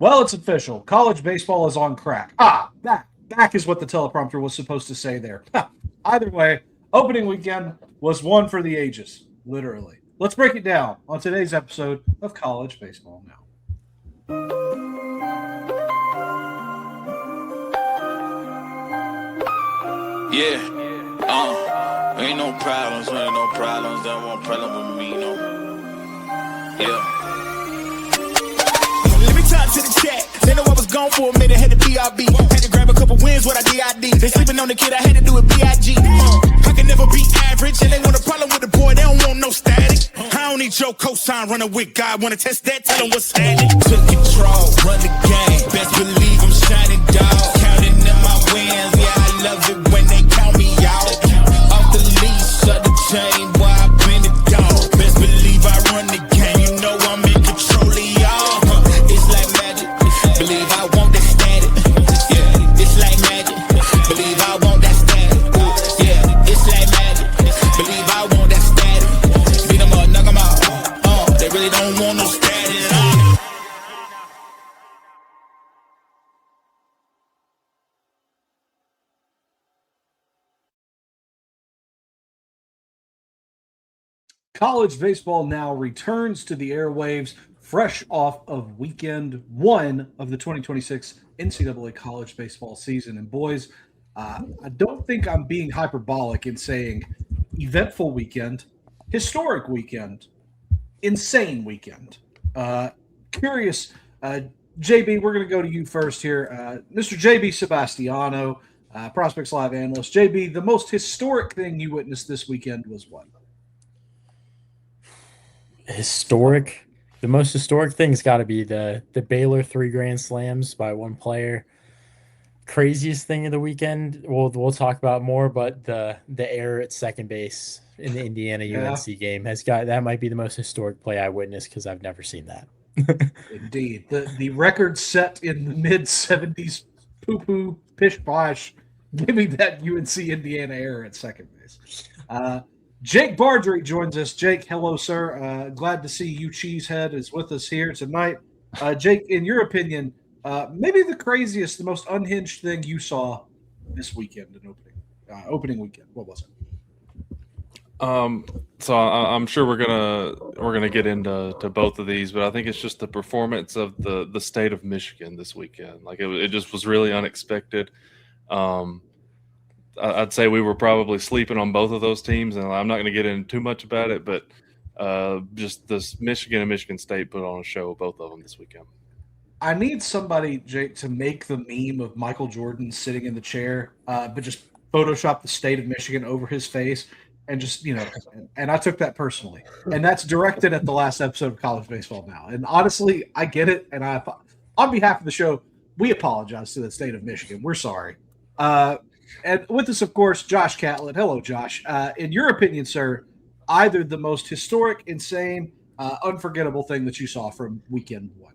Well, it's official. College baseball is on crack. Back is what the teleprompter was supposed to say there. Either way, opening weekend was one for the ages, literally. Let's break it down on today's episode of College Baseball Now. Yeah, ain't no problems, there won't problem with me, no. Yeah. Let me talk to the chat. They know I was gone for a minute, had to BRB. Had to grab a couple wins with a DID. They sleeping on the kid, I had to do it BIG. I can never be average, and they want a problem with the boy, they don't want no static. I don't need your cosign, running with God. Wanna test that, tell them what's happening. Took control, run the game. Best believe I'm shining dog. Counting in my wins, yeah, I love it when they count me out. Off the leash, shut the chain, boy, I been the dog. Best believe I run the game, you know I'm in control of y'all. It's like magic, believe I want that static. Yeah, it's like magic, believe I want that static. Yeah, it's like magic, believe I want that static. Beat them up, knock them out. They really don't want no static. College baseball now returns to the airwaves fresh off of weekend one of the 2026 NCAA College Baseball season. And boys, I don't think I'm being hyperbolic in saying eventful weekend, historic weekend, insane weekend. Curious, JB, we're going to go to you first here. Mr. JB Sebastiano, Prospects Live analyst. JB, the most historic thing you witnessed this weekend was what? Historic. The most historic thing's got to be the Baylor 3 grand slams by one player. Craziest thing of the weekend, we'll talk about more, but the error at second base in the Indiana UNC game that might be the most historic play I witnessed because I've never seen that. Indeed. The record set in the mid-70s, poo-poo, pish-posh. Give me that UNC Indiana error at second base. Jake Bargery joins us. Jake, hello, sir. Glad to see you. Cheesehead is with us here tonight. Jake, in your opinion, maybe the craziest, the most unhinged thing you saw this weekend in opening weekend. What was it? So I'm sure we're gonna get into both of these, but I think it's just the performance of the state of Michigan this weekend. Like it just was really unexpected. I'd say we were probably sleeping on both of those teams, and I'm not going to get into too much about it, but just this Michigan and Michigan State put on a show, both of them this weekend. I need somebody, Jake, to make the meme of Michael Jordan sitting in the chair, but just Photoshop the state of Michigan over his face, and just, and I took that personally. And that's directed at the last episode of College Baseball Now. And honestly, I get it, and on behalf of the show, we apologize to the state of Michigan. We're sorry. And with us, of course, Josh Catlett. Hello, Josh. In your opinion, sir, either the most historic, insane, unforgettable thing that you saw from weekend one?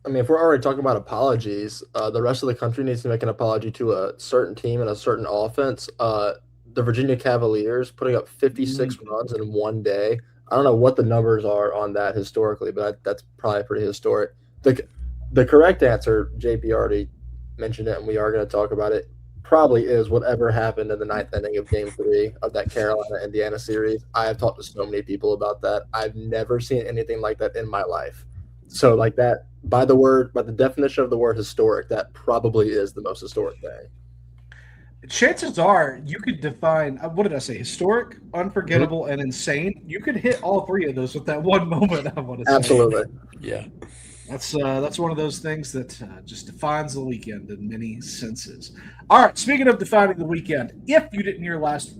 I mean, if we're already talking about apologies, the rest of the country needs to make an apology to a certain team and a certain offense. The Virginia Cavaliers putting up 56 runs in one day. I don't know what the numbers are on that historically, but that's probably pretty historic. The correct answer, JP already mentioned it, and we are going to talk about it, probably is whatever happened in the ninth inning of Game 3 of that Carolina-Indiana series. I have talked to so many people about that. I've never seen anything like that in my life. So, like that, by the definition of the word historic, that probably is the most historic thing. Chances are you could define, what did I say, historic, unforgettable, and insane. You could hit all three of those with that one moment, I want to say. Absolutely. Yeah. That's one of those things that just defines the weekend in many senses. All right, speaking of defining the weekend, if you didn't hear last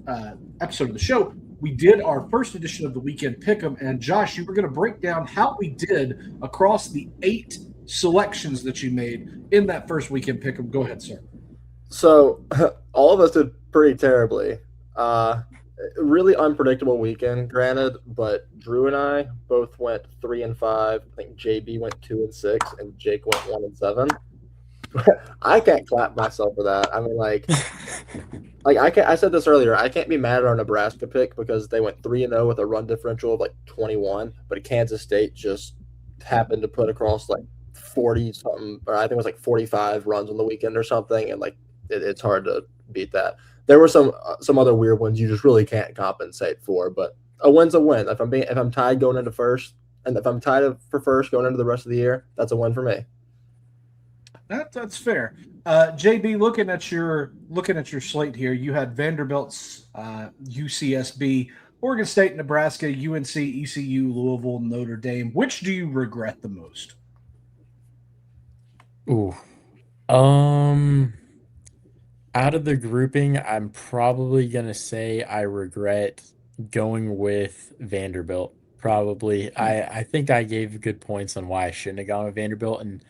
episode of the show, we did our first edition of the Weekend Pick'em, and Josh, you were going to break down how we did across the 8 selections that you made in that first Weekend Pick'em. Go ahead, sir. So all of us did pretty terribly. Really unpredictable weekend, granted, but Drew and I both went 3-5. I think JB went 2-6, and Jake went 1-7. I can't clap myself for that. I mean, like I said this earlier. I can't be mad at our Nebraska pick because they went 3-0 with a run differential of like 21, but Kansas State just happened to put across like 40 something, or I think it was like 45 runs on the weekend or something, and like it's hard to beat that. There were some other weird ones you just really can't compensate for, but a win's a win. If I'm tied going into first, and if I'm tied for first going into the rest of the year, that's a win for me. That's fair. JB, looking at your slate here, you had Vanderbilt's UCSB, Oregon State, Nebraska, UNC, ECU, Louisville, Notre Dame. Which do you regret the most? Ooh. Out of the grouping, I'm probably gonna say I regret going with Vanderbilt. Probably. I think I gave good points on why I shouldn't have gone with Vanderbilt, and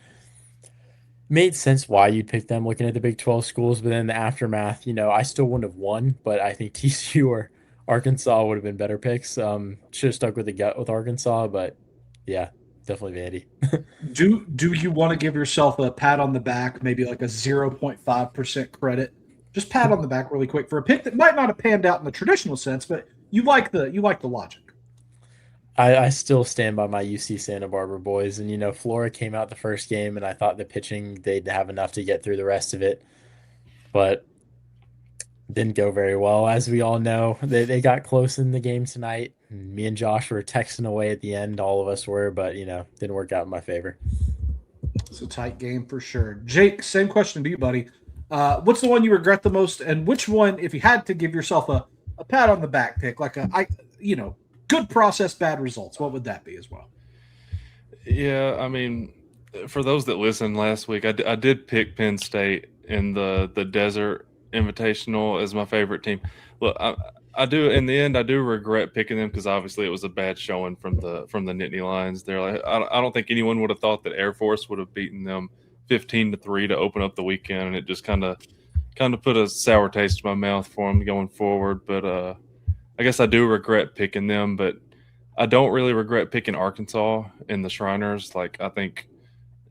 made sense why you'd pick them looking at the Big 12 schools, but then in the aftermath, I still wouldn't have won, but I think TCU or Arkansas would have been better picks. Should have stuck with the gut with Arkansas, but yeah, definitely Vandy. Do you want to give yourself a pat on the back, maybe like a 0.5% credit? Just pat on the back really quick for a pick that might not have panned out in the traditional sense, but you like the logic. I still stand by my UC Santa Barbara boys, and Flora came out the first game, and I thought the pitching they'd have enough to get through the rest of it, but didn't go very well, as we all know. They got close in the game tonight. Me and Josh were texting away at the end, all of us were, but didn't work out in my favor. It's a tight game for sure. Jake, same question to you, buddy. What's the one you regret the most, and which one, if you had to give yourself a pat on the back pick, like good process, bad results, what would that be as well? Yeah, I mean, for those that listened last week, I did pick Penn State in the Desert Invitational as my favorite team. Look, I do in the end. I do regret picking them because obviously it was a bad showing from the Nittany Lions. They're like, I don't think anyone would have thought that Air Force would have beaten them 15-3 to open up the weekend, and it just kind of put a sour taste in my mouth for them going forward. But I guess I do regret picking them, but I don't really regret picking Arkansas in the Shriners. Like, I think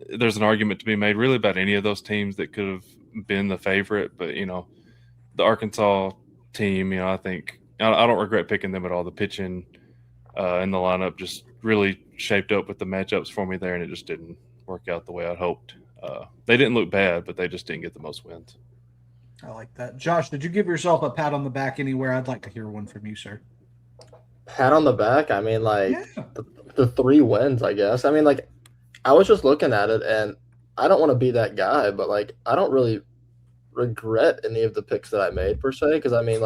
there's an argument to be made really about any of those teams that could have been the favorite, but the Arkansas team, I think I don't regret picking them at all. The pitching in the lineup just really shaped up with the matchups for me there, and it just didn't work out the way I'd hoped. They didn't look bad, but they just didn't get the most wins. I like that. Josh, did you give yourself a pat on the back anywhere? I'd like to hear one from you, sir. Pat on the back? I mean, the 3 wins, I guess. I mean, I was just looking at it, and I don't want to be that guy, but, I don't really regret any of the picks that I made, per se, because, I mean,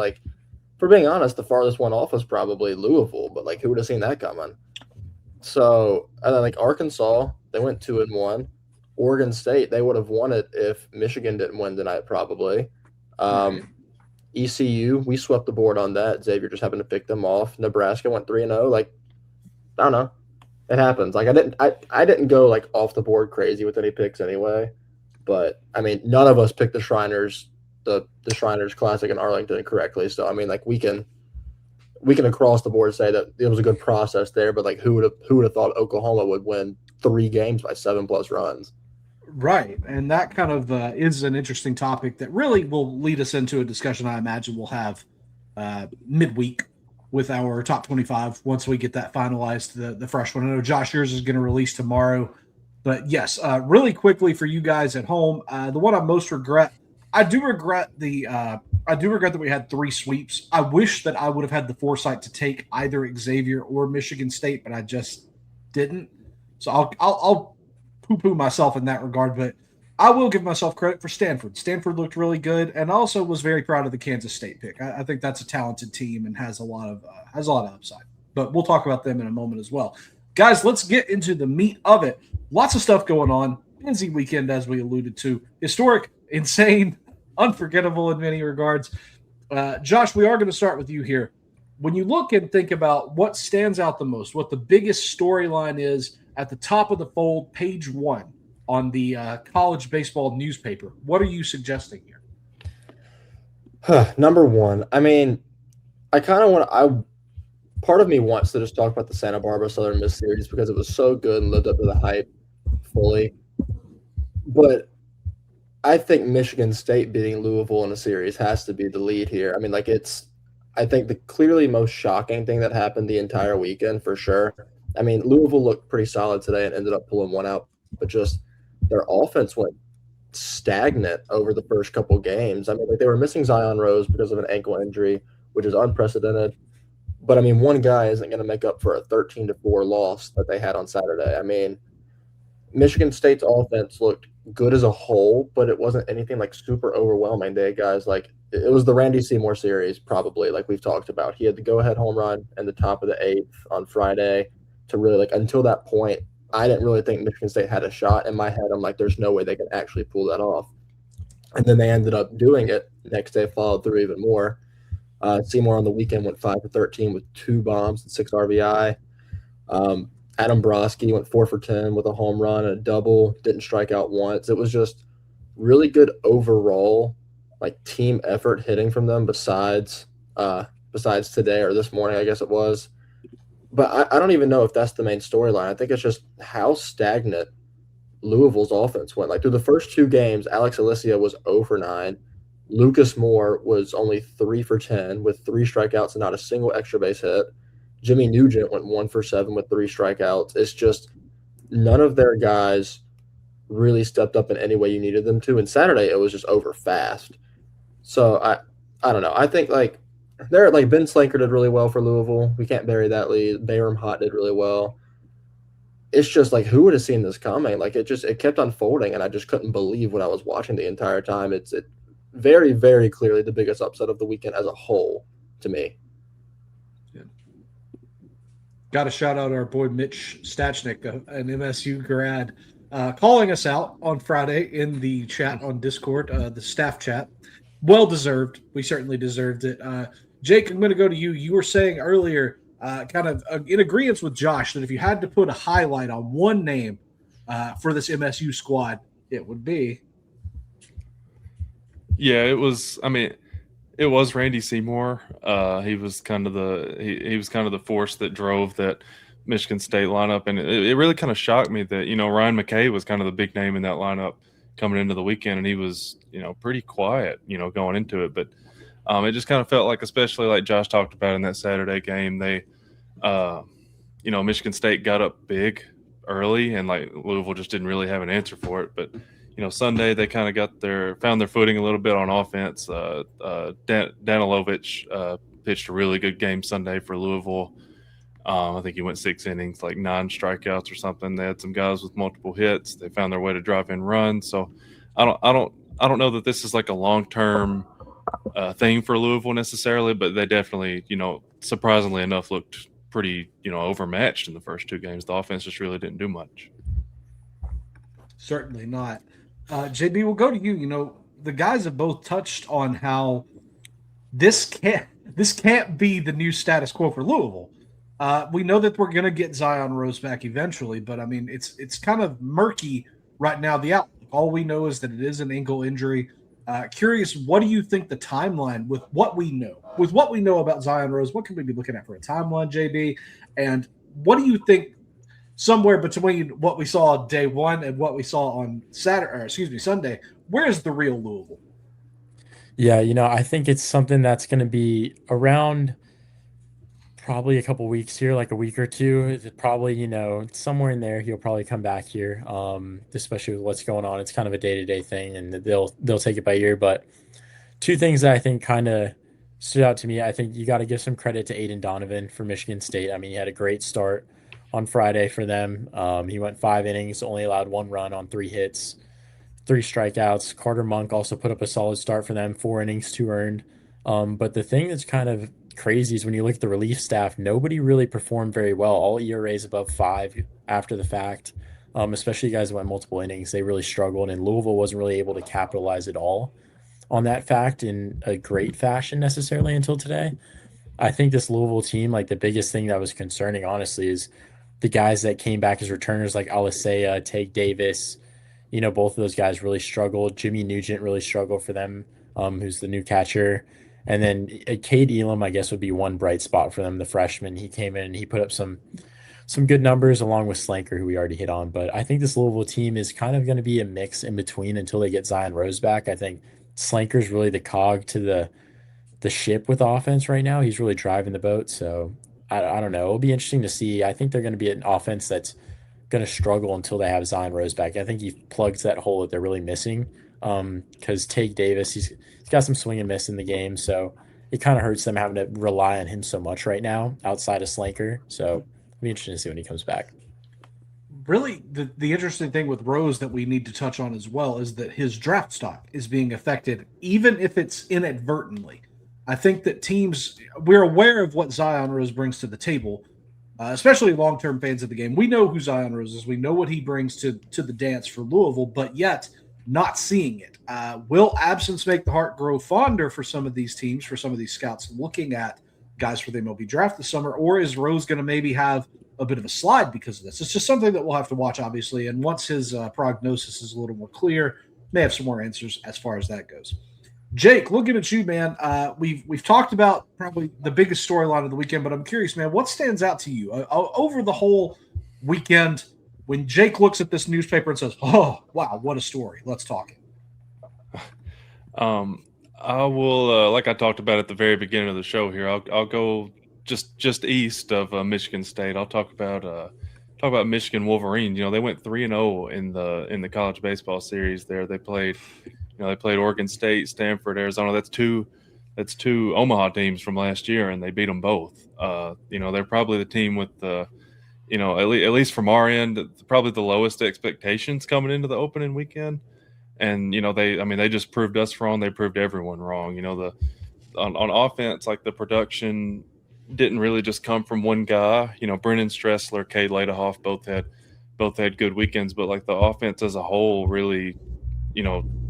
for being honest, the farthest one off was probably Louisville, but, who would have seen that coming? So, and then, Arkansas, they went 2-1. Oregon State, they would have won it if Michigan didn't win tonight, probably. ECU, we swept the board on that. Xavier just happened to pick them off. Nebraska went 3-0. I don't know. It happens. I didn't go off the board crazy with any picks anyway. But I mean, none of us picked the Shriners, the Shriners Classic in Arlington correctly. So I mean, we can across the board say that it was a good process there. But who would have thought Oklahoma would win 3 games by 7+ runs? Right, and that kind of is an interesting topic that really will lead us into a discussion I imagine we'll have midweek with our top 25 once we get that finalized, the fresh one. I know, Josh, yours is going to release tomorrow. But, yes, really quickly for you guys at home, the one I most regret, I do regret that we had 3 sweeps. I wish that I would have had the foresight to take either Xavier or Michigan State, but I just didn't. So I'll poo-poo myself in that regard, but I will give myself credit for Stanford. Stanford looked really good, and also was very proud of the Kansas State pick. I think that's a talented team and has a lot of upside. But we'll talk about them in a moment as well. Guys, let's get into the meat of it. Lots of stuff going on. Busy weekend, as we alluded to. Historic, insane, unforgettable in many regards. Josh, we are going to start with you here. When you look and think about what stands out the most, what the biggest storyline is at the top of the fold, page 1 on the college baseball newspaper, what are you suggesting here? Number 1, I mean, I kind of want part of me wants to just talk about the Santa Barbara Southern Miss series because it was so good and lived up to the hype fully. But I think Michigan State beating Louisville in a series has to be the lead here. I mean, I think the clearly most shocking thing that happened the entire weekend for sure. I mean, Louisville looked pretty solid today and ended up pulling one out, but just their offense went stagnant over the first couple games. I mean, like they were missing Zion Rose because of an ankle injury, which is unprecedented. But I mean, one guy isn't going to make up for a 13-4 loss that they had on Saturday. I mean, Michigan State's offense looked good as a whole, but it wasn't anything like super overwhelming. They had guys like it was the Randy Seymour series, probably like we've talked about. He had the go-ahead home run in the top of the 8th on Friday to really like until that point. I didn't really think Michigan State had a shot. In my head, I'm like, there's no way they can actually pull that off. And then they ended up doing it. Next day, followed through even more. Seymour on the weekend went 5 for 13 with 2 bombs and 6 RBI. Adam Broski went 4 for 10 with a home run and a double. Didn't strike out once. It was just really good overall, like team effort hitting from them. Besides today or this morning, I guess it was. But I don't even know if that's the main storyline. I think it's just how stagnant Louisville's offense went. Like through the first 2 games, Alex Alicia was 0 for 9. Lucas Moore was only 3 for 10 with 3 strikeouts and not a single extra base hit. Jimmy Nugent went 1 for 7 with 3 strikeouts. It's just none of their guys really stepped up in any way you needed them to. And Saturday, it was just over fast. So I don't know. I think like they're like Ben Slanker did really well for Louisville. We can't bury that lead. Bayram Hot did really well. It's just like who would have seen this coming? Like it kept unfolding, and I just couldn't believe what I was watching the entire time. It's very, very clearly the biggest upset of the weekend as a whole to me. Yeah. Got to shout out our boy Mitch Stachnik, an MSU grad, calling us out on Friday in the chat on Discord, the staff chat. Well deserved. We certainly deserved it. Jake, I'm going to go to you. You were saying earlier, kind of in agreement with Josh, that if you had to put a highlight on one name for this MSU squad, it would be. Yeah, it was. I mean, it was Randy Seymour. He was kind of the force that drove that Michigan State lineup, and it really kind of shocked me that Ryan McKay was kind of the big name in that lineup coming into the weekend, and he was pretty quiet going into it, but it just kind of felt like, especially like Josh talked about in that Saturday game, they Michigan State got up big early, and like Louisville just didn't really have an answer for it. But Sunday they kind of found their footing a little bit on offense. Danilovich pitched a really good game Sunday for Louisville. I think he went 6 innings, like 9 strikeouts or something. They had some guys with multiple hits. They found their way to drive in runs. So I don't know that this is like a long-term thing for Louisville necessarily, but they definitely, surprisingly enough, looked pretty, overmatched in the first 2 games. The offense just really didn't do much. Certainly not. JB, we'll go to you. The guys have both touched on how this can't be the new status quo for Louisville. We know that we're going to get Zion Rose back eventually, but I mean, it's kind of murky right now. The outlook. All we know is that it is an ankle injury. Curious, what do you think the timeline with what we know about Zion Rose? What can we be looking at for a timeline, JB? And what do you think somewhere between what we saw day 1 and what we saw on Sunday? Where's the real Louisville? Yeah, I think it's something that's going to be around probably a couple weeks here, like a week or 2. It's probably, somewhere in there, he'll probably come back here, especially with what's going on. It's kind of a day-to-day thing, and they'll take it by ear. But 2 things that I think kind of stood out to me. I think you got to give some credit to Aiden Donovan for Michigan State. I mean, he had a great start on Friday for them. He went 5 innings, only allowed 1 run on 3 hits, 3 strikeouts. Carter Monk also put up a solid start for them, 4 innings, 2 earned. But the thing that's kind of crazy is when you look at the relief staff, nobody really performed very well. All ERAs above 5 after the fact, especially guys who went multiple innings. They really struggled, and Louisville wasn't really able to capitalize at all on that fact in a great fashion necessarily until today. I think this Louisville team, like the biggest thing that was concerning, honestly, is the guys that came back as returners like Alisea, Take Davis. Both of those guys really struggled. Jimmy Nugent really struggled for them, who's the new catcher. And then Cade Elam, I guess, would be one bright spot for them, the freshman. He came in and he put up some good numbers along with Slanker, who we already hit on. But I think this Louisville team is kind of going to be a mix in between until they get Zion Rose back. I think Slanker's really the cog to the ship with offense right now. He's really driving the boat. So I don't know. It'll be interesting to see. I think they're going to be an offense that's going to struggle until they have Zion Rose back. I think he plugs that hole that they're really missing. Because Tate Davis, he's got some swing and miss in the game, so it kind of hurts them having to rely on him so much right now outside of Slanker. So it'll be interesting to see when he comes back. Really, the interesting thing with Rose that we need to touch on as well is that his draft stock is being affected, even if it's inadvertently. I think that we're aware of what Zion Rose brings to the table, especially long-term fans of the game. We know who Zion Rose is. We know what he brings to the dance for Louisville, but yet not seeing it. Will absence make the heart grow fonder for some of these teams, for some of these scouts looking at guys for the MLB draft this summer, or is Rose going to maybe have a bit of a slide because of this? It's just something that we'll have to watch, obviously, and once his prognosis is a little more clear, may have some more answers as far as that goes. Jake, looking at you, man, we've talked about probably the biggest storyline of the weekend, but I'm curious, man, what stands out to you over the whole weekend when Jake looks at this newspaper and says, "Oh, wow, what a story. Let's talk it." I will, like I talked about at the very beginning of the show here, I'll go just east of Michigan State. I'll talk about Michigan Wolverines. You know, they went 3-0 in the college baseball series there. They played Oregon State, Stanford, Arizona. That's two Omaha teams from last year, and they beat them both. They're probably the team with the, at least from our end, probably the lowest expectations coming into the opening weekend. And they just proved us wrong. They proved everyone wrong. On offense, like the production didn't really just come from one guy. Brennan Stressler, Cade Ladehoff both had good weekends, but like the offense as a whole really,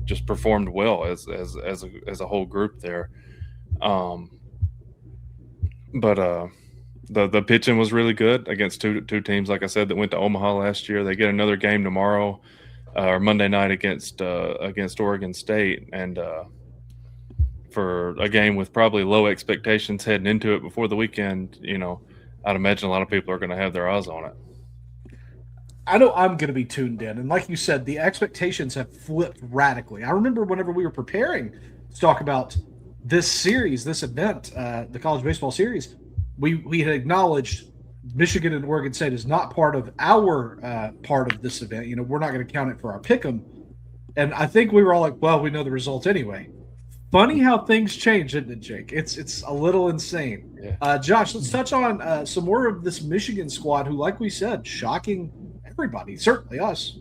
just performed well as a whole group there. But the pitching was really good against two teams, like I said, that went to Omaha last year. They get another game tomorrow or Monday night against Oregon State, and for a game with probably low expectations heading into it before the weekend, I'd imagine a lot of people are going to have their eyes on it. I know I'm going to be tuned in. And like you said, the expectations have flipped radically. I remember whenever we were preparing to talk about this series, this event, the college baseball series, we had acknowledged Michigan and Oregon State is not part of our part of this event. We're not going to count it for our pick'em. And I think we were all like, well, we know the results anyway. Funny how things change, isn't it, Jake? It's a little insane. Yeah. Josh, let's touch on some more of this Michigan squad who, like we said, shocking everybody, certainly us.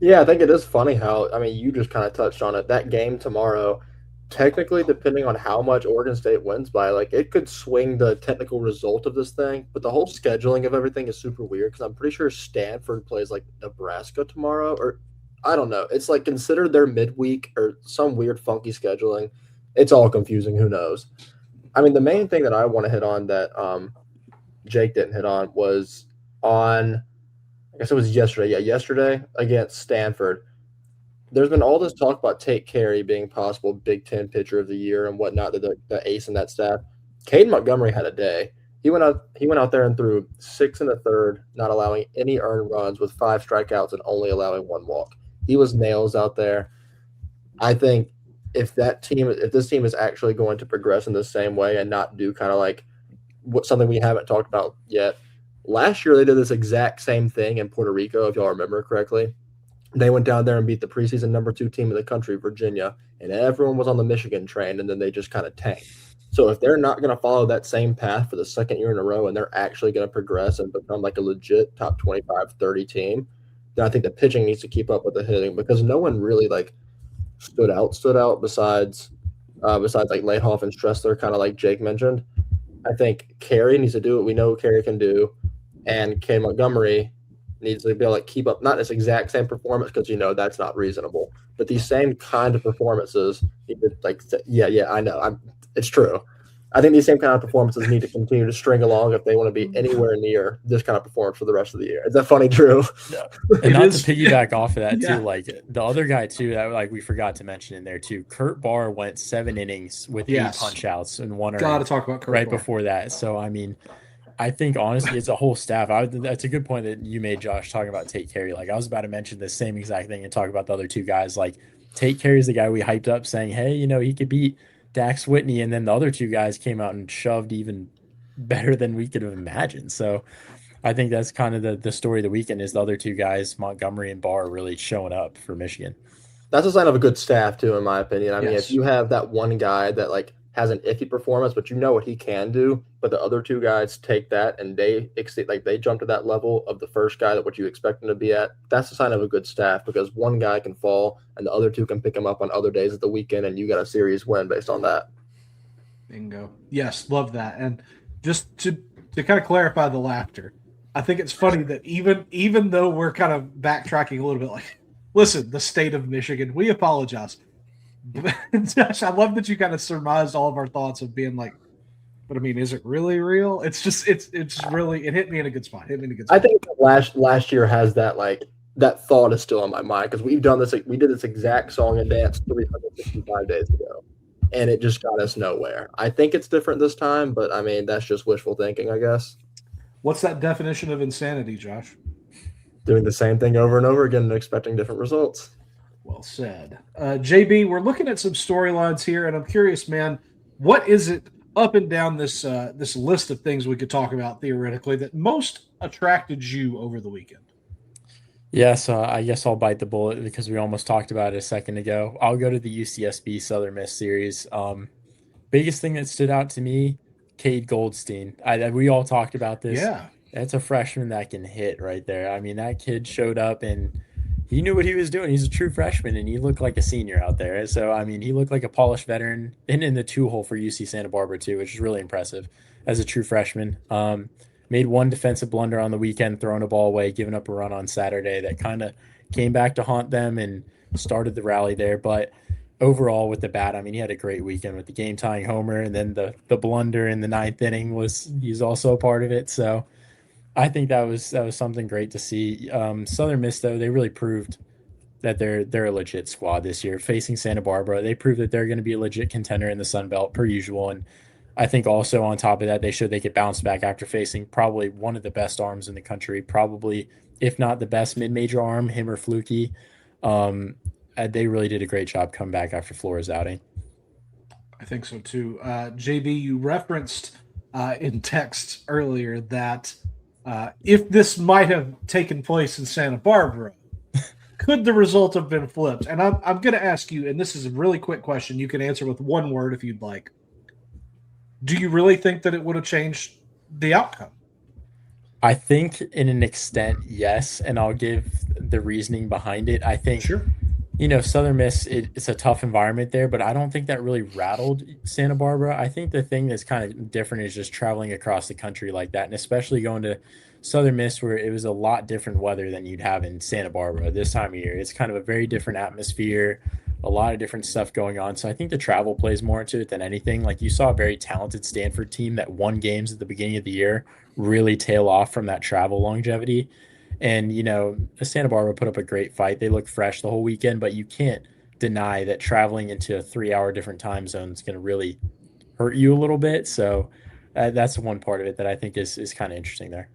Yeah, I think it is funny how, you just kind of touched on it. That game tomorrow, technically, depending on how much Oregon State wins by, it could swing the technical result of this thing. But the whole scheduling of everything is super weird because I'm pretty sure Stanford plays, Nebraska tomorrow, or I don't know. It's considered their midweek or some weird funky scheduling. It's all confusing. Who knows? The main thing that I want to hit on that Jake didn't hit on was on, I guess it was yesterday. Yeah, yesterday against Stanford. There's been all this talk about Tate Carey being possible Big Ten pitcher of the year and whatnot, the ace in that staff. Cade Montgomery had a day. He went out there and threw 6 1/3, not allowing any earned runs with 5 strikeouts and only allowing 1 walk. He was nails out there. I think if this team is actually going to progress in the same way and not do kind of something we haven't talked about yet. Last year they did this exact same thing in Puerto Rico, if y'all remember correctly. They went down there and beat the preseason number 2 team in the country, Virginia, and everyone was on the Michigan train, and then they just kind of tanked. So if they're not going to follow that same path for the second year in a row and they're actually going to progress and become a legit top 25, 30 team, then I think the pitching needs to keep up with the hitting because no one really stood out besides Ladehoff and Stressler, kind of like Jake mentioned. I think Carey needs to do what we know Carey can do, and Cade Montgomery needs to be able to keep up, not this exact same performance because that's not reasonable, but these same kind of performances. I know, it's true. I think these same kind of performances need to continue to string along if they want to be anywhere near this kind of performance for the rest of the year. Is that funny, Drew? Yeah. And not to piggyback off of that too, the other guy too that we forgot to mention in there too, Kurt Barr went 7 innings with 8 punch outs and 1 Got to talk about Kurt right Barr. Before that. So I think honestly it's a whole staff. That's a good point that you made, Josh, talking about Tate Carey. I was about to mention the same exact thing and talk about the other 2 guys. Tate Carey is the guy we hyped up saying, hey, he could beat Dax Whitney, and then the other 2 guys came out and shoved even better than we could have imagined. So, I think that's kind of the story of the weekend is the other two guys, Montgomery and Barr, really showing up for Michigan. That's a sign of a good staff too, in my opinion. I mean, Yes. if you have that one guy that like has an iffy performance, but you know what he can do, but the other two guys take that and they exceed, like they jump to that level of the first guy that what you expect him to be at. That's a sign of a good staff because one guy can fall and the other two can pick him up on other days of the weekend, and you got a series win based on that. Bingo. Yes, love that. And just to kind of clarify the laughter, I think it's funny that even though we're kind of backtracking a little bit, like, listen, the state of Michigan, we apologize. Josh, I love that you kind of surmised all of our thoughts of being like, but I mean, is it really real? It's just it's really, it hit me in a good spot. I think last year has that, like, that thought is still on my mind because we've done this. We did this exact song and dance 365 days ago, and it just got us nowhere. I think it's different this time, but I mean, that's just wishful thinking, I guess. What's that definition of insanity, Josh? Doing the same thing over and over again and expecting different results. Well said. JB, we're looking at some storylines here, and I'm curious, man, what is it up and down this this list of things we could talk about theoretically that most attracted you over the weekend? Yeah, so I guess I'll bite the bullet because we almost talked about it a second ago. I'll go to the UCSB Southern Miss series. Biggest thing that stood out to me, Cade Goldstein. We all talked about this. Yeah. That's a freshman that can hit right there. I mean, that kid showed up and he knew what he was doing. He's a true freshman, and he looked like a senior out there. So, I mean, he looked like a polished veteran and in the two-hole for UC Santa Barbara, too, which is really impressive as a true freshman. Made one defensive blunder on the weekend, throwing a ball away, giving up a run on Saturday that kind of came back to haunt them and started the rally there. But overall, with the bat, I mean, he had a great weekend with the game-tying homer, and then the blunder in the ninth inning he's also a part of it. So I think that was something great to see. Southern Miss, though, they really proved that they're a legit squad this year. Facing Santa Barbara, they proved that they're going to be a legit contender in the Sun Belt per usual. And I think also on top of that, they showed they could bounce back after facing probably one of the best arms in the country, probably if not the best mid-major arm, him or Fluky. They really did a great job coming back after Flores' outing. I think so too. JB, you referenced in text earlier that if this might have taken place in Santa Barbara, could the result have been flipped? And I'm going to ask you, and this is a really quick question. You can answer with one word if you'd like. Do you really think that it would have changed the outcome? I think in an extent, yes, and I'll give the reasoning behind it. I think, Sure. Southern Miss, it's a tough environment there, but I don't think that really rattled Santa Barbara. I think the thing that's kind of different is just traveling across the country like that, and especially going to Southern Miss where it was a lot different weather than you'd have in Santa Barbara this time of year. It's kind of a very different atmosphere, a lot of different stuff going on. So I think the travel plays more into it than anything. Like you saw a very talented Stanford team that won games at the beginning of the year really tail off from that travel longevity. And, Santa Barbara put up a great fight. They look fresh the whole weekend, but you can't deny that traveling into a 3-hour different time zone is going to really hurt you a little bit. So that's one part of it that I think is kind of interesting there.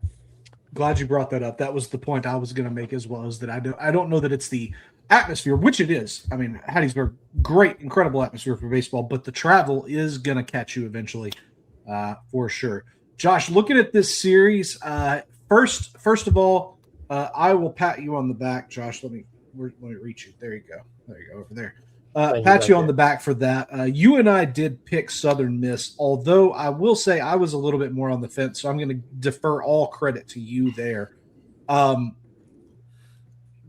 Glad you brought that up. That was the point I was going to make as well, is that I don't know that it's the atmosphere, which it is. I mean, Hattiesburg, great, incredible atmosphere for baseball, but the travel is going to catch you eventually, for sure. Josh, looking at this series, first of all, I will pat you on the back, Josh. Let me reach you. There you go. Over there. Pat you on the back for that. You and I did pick Southern Miss, although I will say I was a little bit more on the fence, so I'm going to defer all credit to you there. The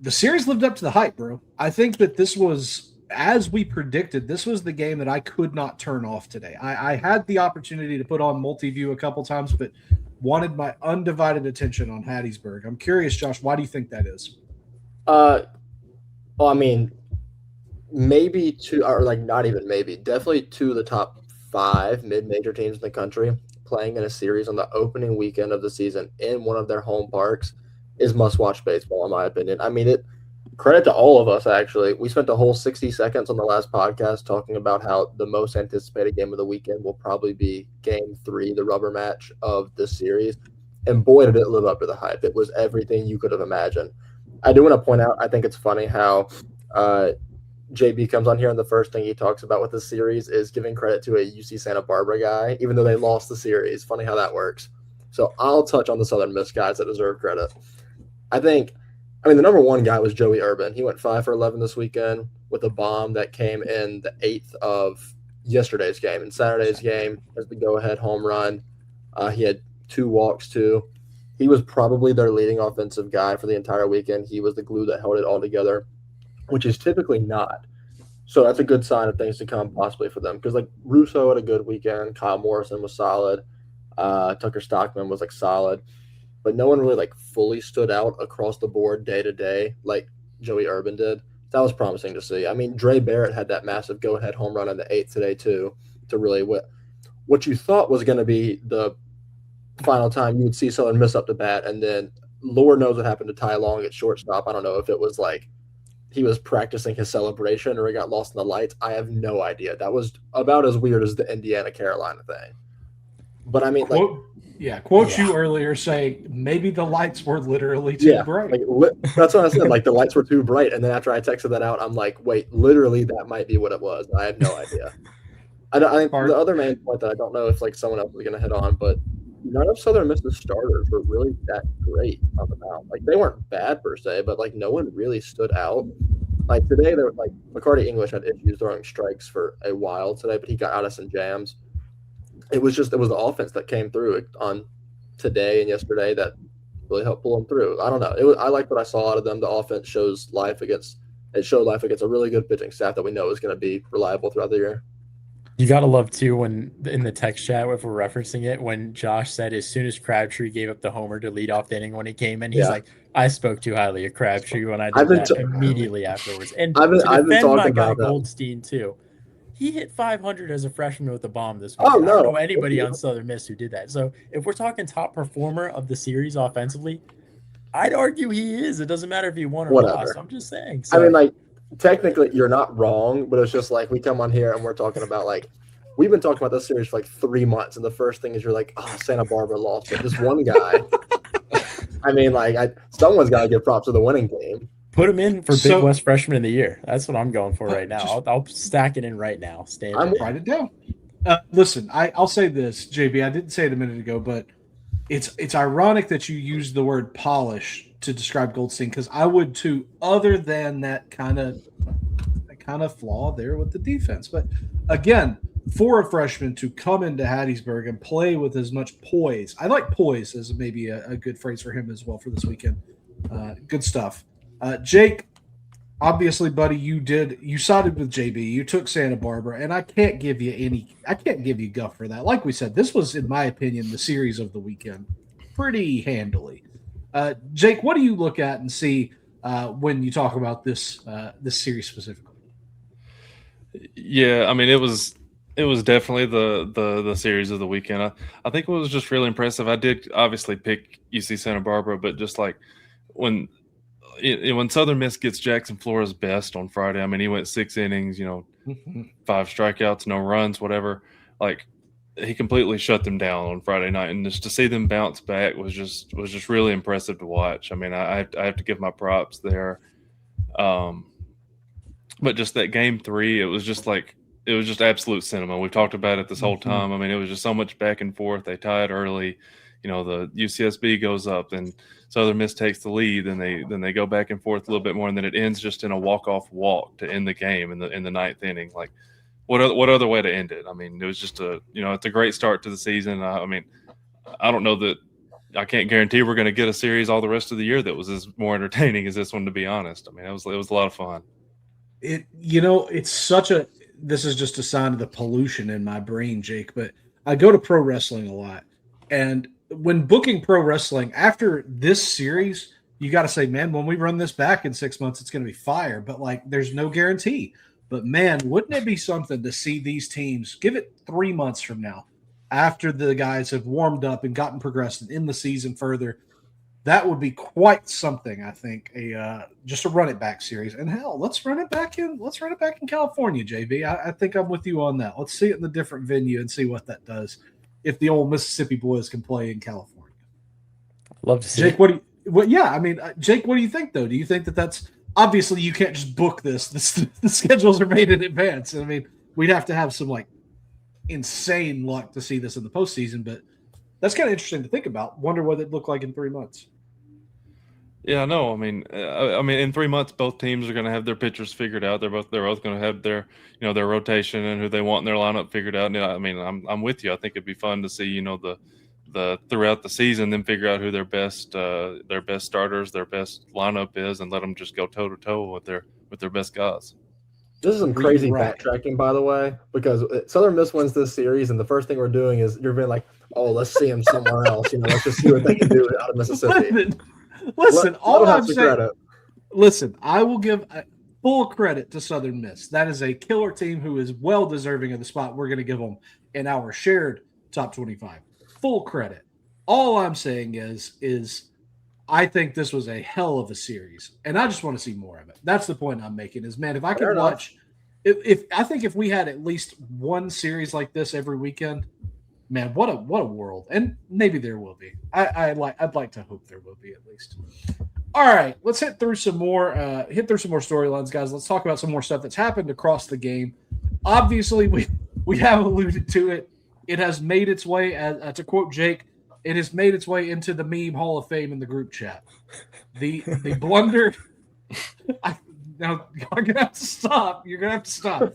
series lived up to the hype, bro. I think that this was, as we predicted, this was the game that I could not turn off today. I had the opportunity to put on multi-view a couple times, but wanted my undivided attention on Hattiesburg. I'm curious, Josh, why do you think that is? Well, I mean, maybe two, or like not even maybe, definitely two of the top 5 mid-major teams in the country playing in a series on the opening weekend of the season in one of their home parks is must-watch baseball, in my opinion. I mean, credit to all of us, actually. We spent the whole 60 seconds on the last podcast talking about how the most anticipated game of the weekend will probably be Game 3, the rubber match of this series. And boy, did it live up to the hype. It was everything you could have imagined. I do want to point out, I think it's funny how JB comes on here and the first thing he talks about with the series is giving credit to a UC Santa Barbara guy, even though they lost the series. Funny how that works. So I'll touch on the Southern Miss guys that deserve credit. The number one guy was Joey Urban. He went 5 for 11 this weekend with a bomb that came in the 8th of yesterday's game. In Saturday's game, as the go-ahead home run, he had 2 walks too. He was probably their leading offensive guy for the entire weekend. He was the glue that held it all together, which is typically not. So that's a good sign of things to come possibly for them. Because, like, Russo had a good weekend. Kyle Morrison was solid. Tucker Stockman was, like, solid. But no one really, like, fully stood out across the board day to day like Joey Urban did. That was promising to see. I mean, Dre Barrett had that massive go-ahead home run in the 8th today too to really what you thought was going to be the final time you would see Southern Miss up to bat, and then Lord knows what happened to Ty Long at shortstop. I don't know if it was like he was practicing his celebration or he got lost in the lights. I have no idea. That was about as weird as the Indiana-Carolina thing. But, I mean, like – quote you earlier saying maybe the lights were literally too bright. That's what I said. Like, the lights were too bright. And then after I texted that out, I'm like, wait, literally that might be what it was. I have no idea. The other main point that I don't know if, like, someone else is going to hit on, but none of Southern Miss's starters were really that great on the mound. Like, they weren't bad per se, but, like, no one really stood out. Like, today, they were, like, McCarty English had issues throwing strikes for a while today, but he got out of some jams. It was the offense that came through on today and yesterday that really helped pull them through. I don't know. I like what I saw out of them. The offense showed life against a really good pitching staff that we know is going to be reliable throughout the year. You got to love, too, when in the text chat, if we're referencing it, when Josh said as soon as Crabtree gave up the homer to lead off the inning when he came in, he's like, I spoke too highly of Crabtree when I did that immediately afterwards. And I've been talking my guy about that. Goldstein, too. He hit 500 as a freshman with a bomb this week. Oh, no. I don't know anybody on Southern Miss who did that. So if we're talking top performer of the series offensively, I'd argue he is. It doesn't matter if he won or lost. I'm just saying. So, I mean, like, technically you're not wrong, but it's just like we come on here and we're talking about, like, we've been talking about this series for like 3 months, and the first thing is you're like, oh, Santa Barbara lost it. This one guy. I mean, like, someone's got to give props to the winning team. Put him in for Big West Freshman of the Year. That's what I'm going for right now. I'll stack it in right now. Write it down. Listen, I'll say this, JB. I didn't say it a minute ago, but it's ironic that you use the word polish to describe Goldstein, because I would too, other than that kind of flaw there with the defense. But again, for a freshman to come into Hattiesburg and play with as much poise, I like poise as maybe a good phrase for him as well for this weekend. Good stuff. Jake, obviously, buddy, you sided with JB. You took Santa Barbara, and I can't give you guff for that. Like we said, this was, in my opinion, the series of the weekend pretty handily. Jake, what do you look at and see when you talk about this series specifically? Yeah, I mean, it was definitely the series of the weekend. I think it was just really impressive. I did obviously pick UC Santa Barbara, but just like when Southern Miss gets Jackson Flores' best on Friday, I mean, he went 6 innings, 5 strikeouts, no runs, whatever. Like, he completely shut them down on Friday night, and just to see them bounce back was just really impressive to watch. I mean, I have to give my props there. But just that game 3, it was just absolute cinema. We've talked about it this whole time. I mean, it was just so much back and forth. They tied early. The UCSB goes up, and Southern Miss takes the lead. Then they go back and forth a little bit more, and then it ends just in a walk-off walk to end the game in the 9th inning. Like, what other way to end it? I mean, it was just it's a great start to the season. I mean, I don't know that I can't guarantee we're going to get a series all the rest of the year that was as more entertaining as this one, to be honest. I mean, it was a lot of fun. It's such a. This is just a sign of the pollution in my brain, Jake. But I go to pro wrestling a lot, and when booking pro wrestling after this series, you got to say, man, when we run this back in 6 months, it's going to be fire. But like, there's no guarantee. But man, wouldn't it be something to see these teams, give it 3 months from now, after the guys have warmed up and gotten progressed in the season further? That would be quite something, I think. Just a run it back series, and hell, let's run it back in California, JB. I think I'm with you on that. Let's see it in a different venue and see what that does. If the old Mississippi boys can play in California, love to see. Jake, Jake, what do you think though? Do you think that's obviously you can't just book this? The schedules are made in advance. I mean, we'd have to have some like insane luck to see this in the postseason. But that's kind of interesting to think about. Wonder what it'd look like in 3 months. Yeah, no, I mean, in 3 months, both teams are going to have their pitchers figured out. They're both going to have their, their rotation and who they want in their lineup figured out. And, I mean, I'm with you. I think it'd be fun to see, the throughout the season, then figure out who their best starters, their best lineup is, and let them just go toe to toe with their best guys. This is some crazy backtracking, by the way, because Southern Miss wins this series, and the first thing we're doing is you're being like, oh, let's see them somewhere else. Let's just see what they can do out of Mississippi. Listen, all I'm saying. Listen, I will give full credit to Southern Miss. That is a killer team who is well deserving of the spot we're going to give them in our shared top 25. Full credit. All I'm saying is I think this was a hell of a series, and I just want to see more of it. That's the point I'm making. Is man, if I could watch, if we had at least one series like this every weekend, man, what a world. And maybe there will be. I'd like to hope there will be at least. All right, let's hit through some more storylines, guys. Let's talk about some more stuff that's happened across the game. Obviously, we have alluded to it. It has made its way, to quote Jake, it has made its way into the meme Hall of Fame in the group chat. The blunder. Now you're gonna have to stop. You're gonna have to stop.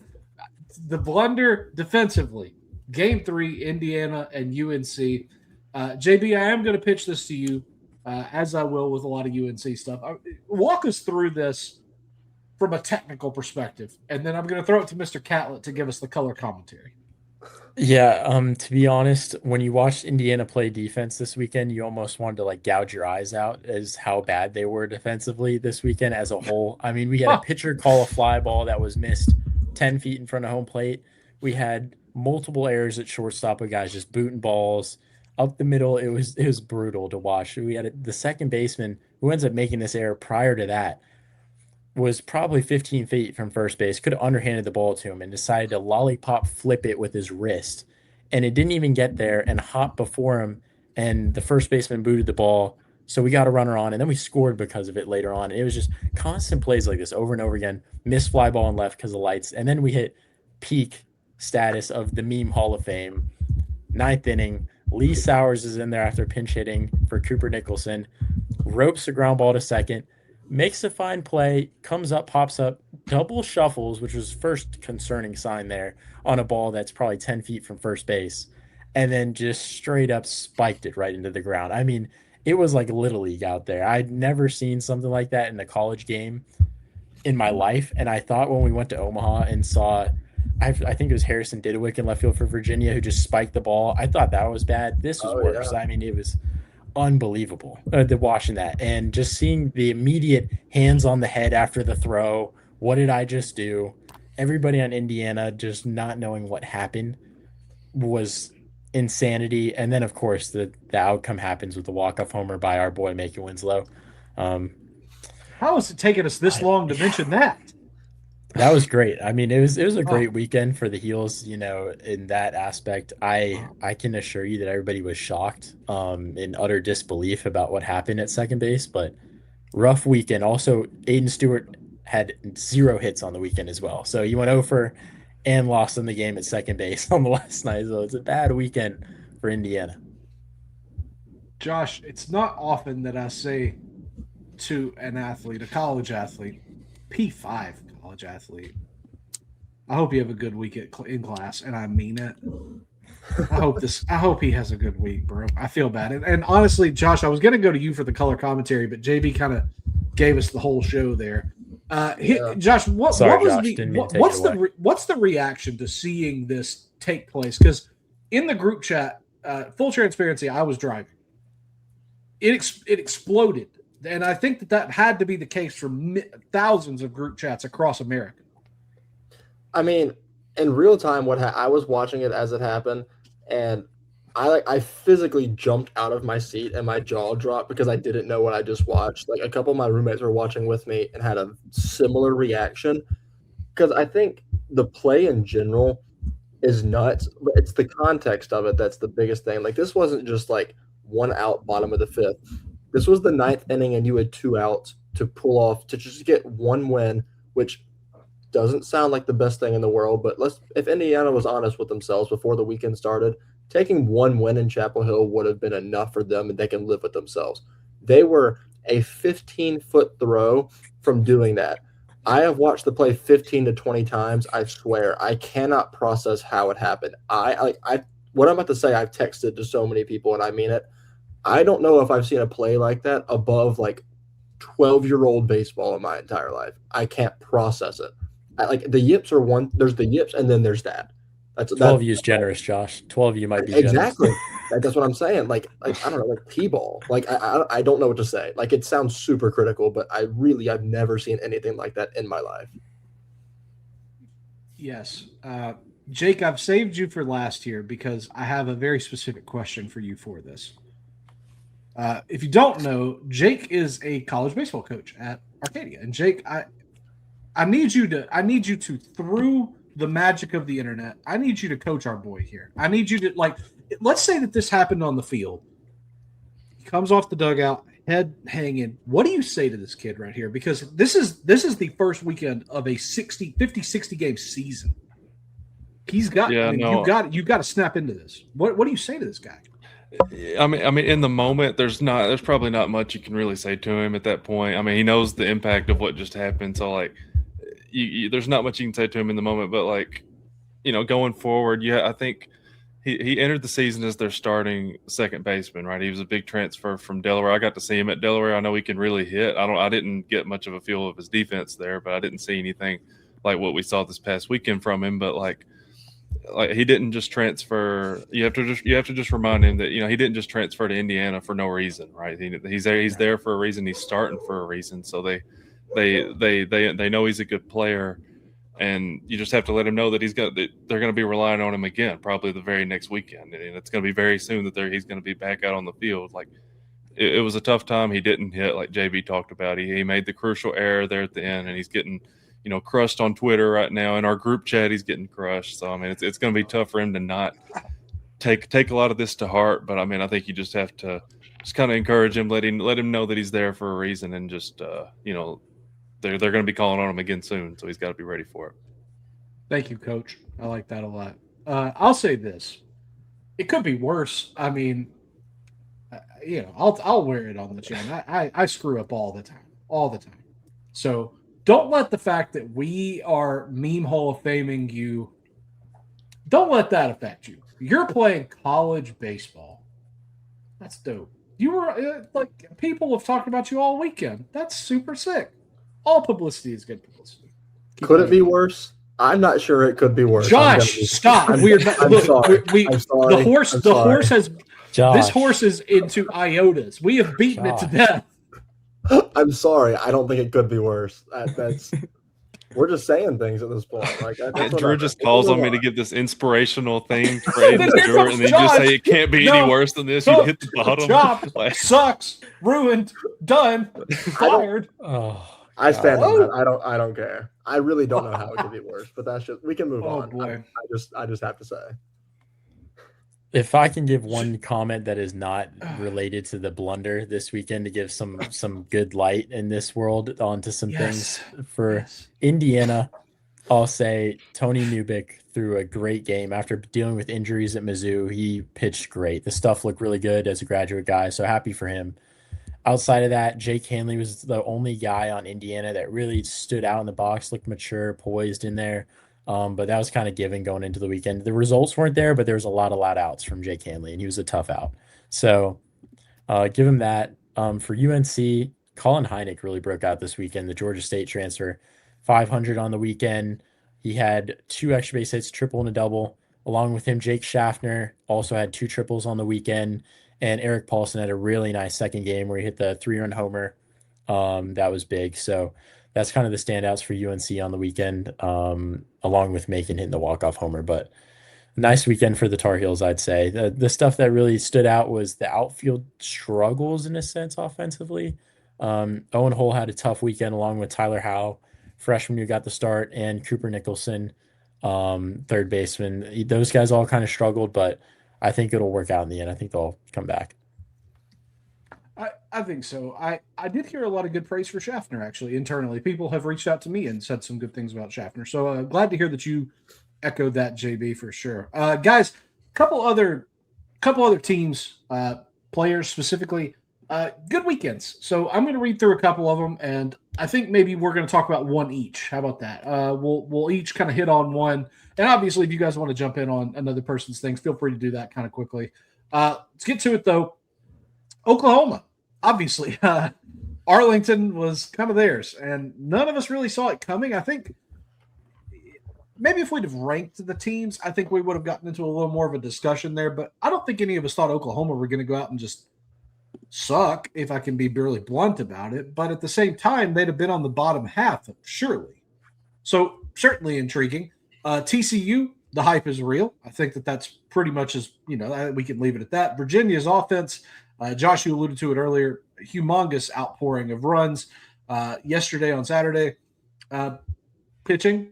The blunder defensively. Game 3, Indiana and UNC. JB, I am going to pitch this to you, as I will with a lot of UNC stuff. Walk us through this from a technical perspective, and then I'm going to throw it to Mr. Catlett to give us the color commentary. Yeah, to be honest, when you watched Indiana play defense this weekend, you almost wanted to gouge your eyes out as how bad they were defensively this weekend as a whole. I mean, we had a pitcher call a fly ball that was missed 10 feet in front of home plate. We had multiple errors at shortstop with guys just booting balls up the middle. It was brutal to watch. We had the second baseman who ends up making this error prior to that was probably 15 feet from first base, could have underhanded the ball to him and decided to lollipop flip it with his wrist. And it didn't even get there and hop before him. And the first baseman booted the ball. So we got a runner on, and then we scored because of it later on. And it was just constant plays like this over and over again. Missed fly ball and left because of lights. And then we hit peak status of the meme Hall of Fame. 9th inning. Lee Sowers is in there after pinch hitting for Cooper Nicholson. Ropes a ground ball to second. Makes a fine play, comes up, pops up, double shuffles, which was first concerning sign there, on a ball that's probably 10 feet from first base, and then just straight up spiked it right into the ground. I mean, it was like Little League out there. I'd never seen something like that in a college game in my life, and I thought when we went to Omaha and saw, I think it was Harrison Didewick in left field for Virginia who just spiked the ball, I thought that was bad. This was worse. Yeah. I mean, it was unbelievable watching that and just seeing the immediate hands on the head after the throw. What did I just do? Everybody on Indiana just not knowing what happened was insanity. And then, of course, the outcome happens with the walk-off homer by our boy Macon Winslow. How is it taking us this long to mention that? That was great. I mean, it was a great weekend for the Heels, in that aspect. I can assure you that everybody was shocked, in utter disbelief about what happened at second base, but rough weekend. Also, Aiden Stewart had 0 hits on the weekend as well. So he went over and lost in the game at second base on the last night. So it's a bad weekend for Indiana. Josh, it's not often that I say to an athlete, a college athlete, P5 college athlete, I hope you have a good week in class, and I mean it. I hope he has a good week, bro. I feel bad. And honestly, Josh, I was going to go to you for the color commentary, but JB kind of gave us the whole show there. Josh, what's the reaction to seeing this take place? Because in the group chat, full transparency, I was driving. It exploded. And I think that had to be the case for thousands of group chats across America. I mean, in real time, I was watching it as it happened, and I physically jumped out of my seat and my jaw dropped because I didn't know what I just watched. Like, a couple of my roommates were watching with me and had a similar reaction, because I think the play in general is nuts, but it's the context of it that's the biggest thing. Like, this wasn't just like 1 out, bottom of the 5th. This was the 9th inning, and you had 2 outs to pull off, to just get 1 win, which doesn't sound like the best thing in the world. But if Indiana was honest with themselves before the weekend started, taking one win in Chapel Hill would have been enough for them, and they can live with themselves. They were a 15-foot throw from doing that. I have watched the play 15 to 20 times. I swear, I cannot process how it happened. What I'm about to say, I've texted to so many people, and I mean it. I don't know if I've seen a play like that above like 12-year-old baseball in my entire life. I can't process it. The yips are one. There's the yips, and then there's that. 12U is generous, Josh. 12U might be exactly. generous. That's what I'm saying. I don't know, like T-ball. I don't know what to say. It sounds super critical, but I've never seen anything like that in my life. Yes. Jake, I've saved you for last here because I have a very specific question for you for this. If you don't know, Jake is a college baseball coach at Arcadia. And Jake, I need you to, through the magic of the internet, I need you to coach our boy here. I need you to, let's say that this happened on the field. He comes off the dugout, head hanging. What do you say to this kid right here? Because this is the first weekend of a 50, 60 game season. He's got, you've got to snap into this. What do you say to this guy? I mean, in the moment, there's probably not much you can really say to him at that point. I mean, he knows the impact of what just happened. So there's not much you can say to him in the moment, but going forward, I think he entered the season as their starting second baseman, right? He was a big transfer from Delaware. I got to see him at Delaware. I know he can really hit. I didn't get much of a feel of his defense there, but I didn't see anything like what we saw this past weekend from him. But he didn't just transfer. You have to just remind him that he didn't just transfer to Indiana for no reason, right? He's there. He's there for a reason. He's starting for a reason. So they know he's a good player, and you just have to let him know that they're going to be relying on him again, probably the very next weekend, and it's going to be very soon that he's going to be back out on the field. It was a tough time. He didn't hit, like JB talked about. He made the crucial error there at the end, and he's getting crushed on Twitter right now. In our group chat, he's getting crushed. So I mean, it's going to be tough for him to not take a lot of this to heart. But I mean, I think you just have to just kind of encourage him, let him know that he's there for a reason, and just they're going to be calling on him again soon, so he's got to be ready for it. Thank you, Coach. I like that a lot. I'll say this: it could be worse. I mean, I'll wear it on the chin. I screw up all the time. So don't let the fact that we are meme Hall of Faming you, don't let that affect you. You're playing college baseball. That's dope. You were people have talked about you all weekend. That's super sick. All publicity is good publicity. Could it be worse? I'm not sure it could be worse. Josh, stop. I'm sorry. The horse has Josh. This horse is into iotas. We have beaten it to death. I'm sorry. I don't think it could be worse. We're just saying things at this point. Drew just calls on me to give this inspirational thing for Aiden Stewart, and then you just say it can't be any worse than this. You hit the bottom. Job sucks. Ruined. Done. Fired. I stand on that. I don't care. I really don't know how it could be worse, but that's just, we can move on. Boy. I just have to say. If I can give one comment that is not related to the blunder this weekend to give some good light in this world onto some things for Indiana, I'll say Tony Newbick threw a great game after dealing with injuries at Mizzou. He pitched great. The stuff looked really good as a graduate guy, so happy for him. Outside of that, Jake Hanley was the only guy on Indiana that really stood out in the box, looked mature, poised in there. But that was kind of given going into the weekend. The results weren't there, but there was a lot of loud outs from Jake Hanley, and he was a tough out. So give him that. For UNC, Colin Heineck really broke out this weekend, the Georgia State transfer. 500 on the weekend. He had 2 extra base hits, triple and a double. Along with him, Jake Schaffner also had 2 triples on the weekend. And Eric Paulson had a really nice second game where he hit the 3-run homer. That was big. So that's kind of the standouts for UNC on the weekend, along with Macon hitting the walk-off homer. But nice weekend for the Tar Heels, I'd say. The stuff that really stood out was the outfield struggles in a sense offensively. Owen Hull had a tough weekend along with Tyler Howe, freshman who got the start, and Cooper Nicholson, third baseman. Those guys all kind of struggled, but I think it'll work out in the end. I think they'll come back. I think so. I did hear a lot of good praise for Schaffner, actually, internally. People have reached out to me and said some good things about Schaffner. So glad to hear that you echoed that, JB, for sure. Guys, a couple other couple other teams, players specifically, good weekends. So I'm going to read through a couple of them, and I think maybe we're going to talk about one each. How about that? We'll each kind of hit on one, and obviously, if you guys want to jump in on another person's things, feel free to do that kind of quickly. Let's get to it though. Oklahoma, obviously, Arlington was kind of theirs, and none of us really saw it coming. I think maybe if we'd have ranked the teams, I think we would have gotten into a little more of a discussion there. But I don't think any of us thought Oklahoma were going to go out and just suck, if I can be really blunt about it. But at the same time, they'd have been on the bottom half, surely. So certainly intriguing. TCU, the hype is real. I think that's pretty much we can leave it at that. Virginia's offense, Josh, you alluded to it earlier, humongous outpouring of runs yesterday on Saturday. Pitching,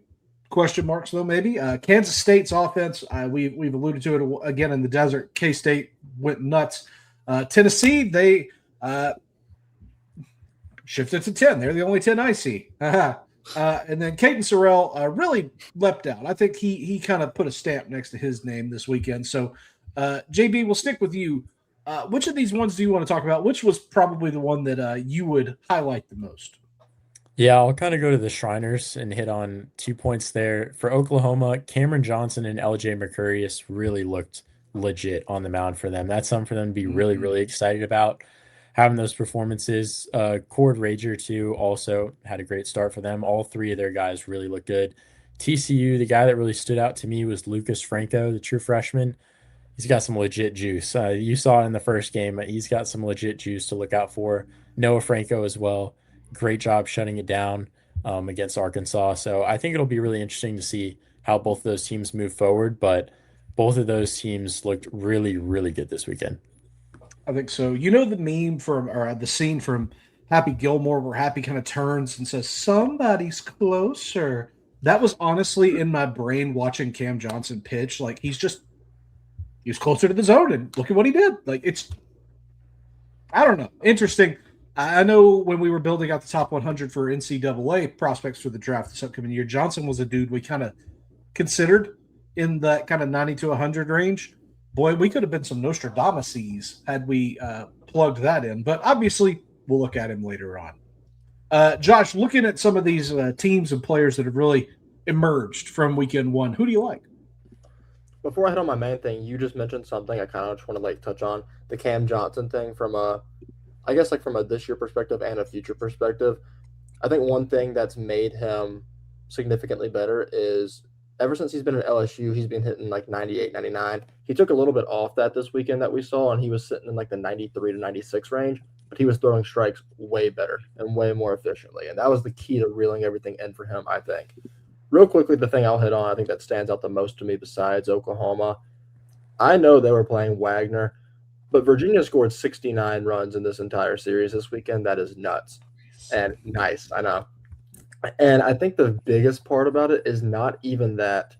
question marks though, maybe. Kansas State's offense, we've alluded to it again in the desert. K-State went nuts. Tennessee, they shifted to 10. They're the only 10 I see. And then Caden Sorrell really leapt out. I think he kind of put a stamp next to his name this weekend. So, JB, we'll stick with you. Which of these ones do you want to talk about? Which was probably the one that you would highlight the most? Yeah, I'll kind of go to the Shriners and hit on 2 points there. For Oklahoma, Cameron Johnson and LJ Mercurius really looked legit on the mound for them. That's something for them to be really, really excited about, having those performances. Cord Rager, too, also had a great start for them. All three of their guys really looked good. TCU, the guy that really stood out to me was Lucas Franco, the true freshman. He's got some legit juice. You saw it in the first game. He's got some legit juice to look out for. Noah Franco as well. Great job shutting it down against Arkansas. So I think it'll be really interesting to see how both of those teams move forward. But both of those teams looked really, really good this weekend. I think so. You know the meme the scene from Happy Gilmore where Happy kind of turns and says, "Somebody's closer." That was honestly in my brain watching Cam Johnson pitch. Like he was closer to the zone, and look at what he did. Like I don't know. Interesting. I know when we were building out the top 100 for NCAA prospects for the draft this upcoming year, Johnson was a dude we kind of considered in that kind of 90 to 100 range. Boy, we could have been some Nostradamuses had we plugged that in. But obviously, we'll look at him later on. Josh, looking at some of these teams and players that have really emerged from weekend one, who do you like? Before I hit on my main thing, you just mentioned something I kind of just want to touch on, the Cam Johnson thing from a this year perspective and a future perspective. I think one thing that's made him significantly better is ever since he's been at LSU, he's been hitting like 98, 99. He took a little bit off that this weekend that we saw, and he was sitting in like the 93 to 96 range, but he was throwing strikes way better and way more efficiently. And that was the key to reeling everything in for him, I think. Real quickly, the thing I'll hit on, I think that stands out the most to me besides Oklahoma. I know they were playing Wagner, but Virginia scored 69 runs in this entire series this weekend. That is nuts and nice, I know. And I think the biggest part about it is not even that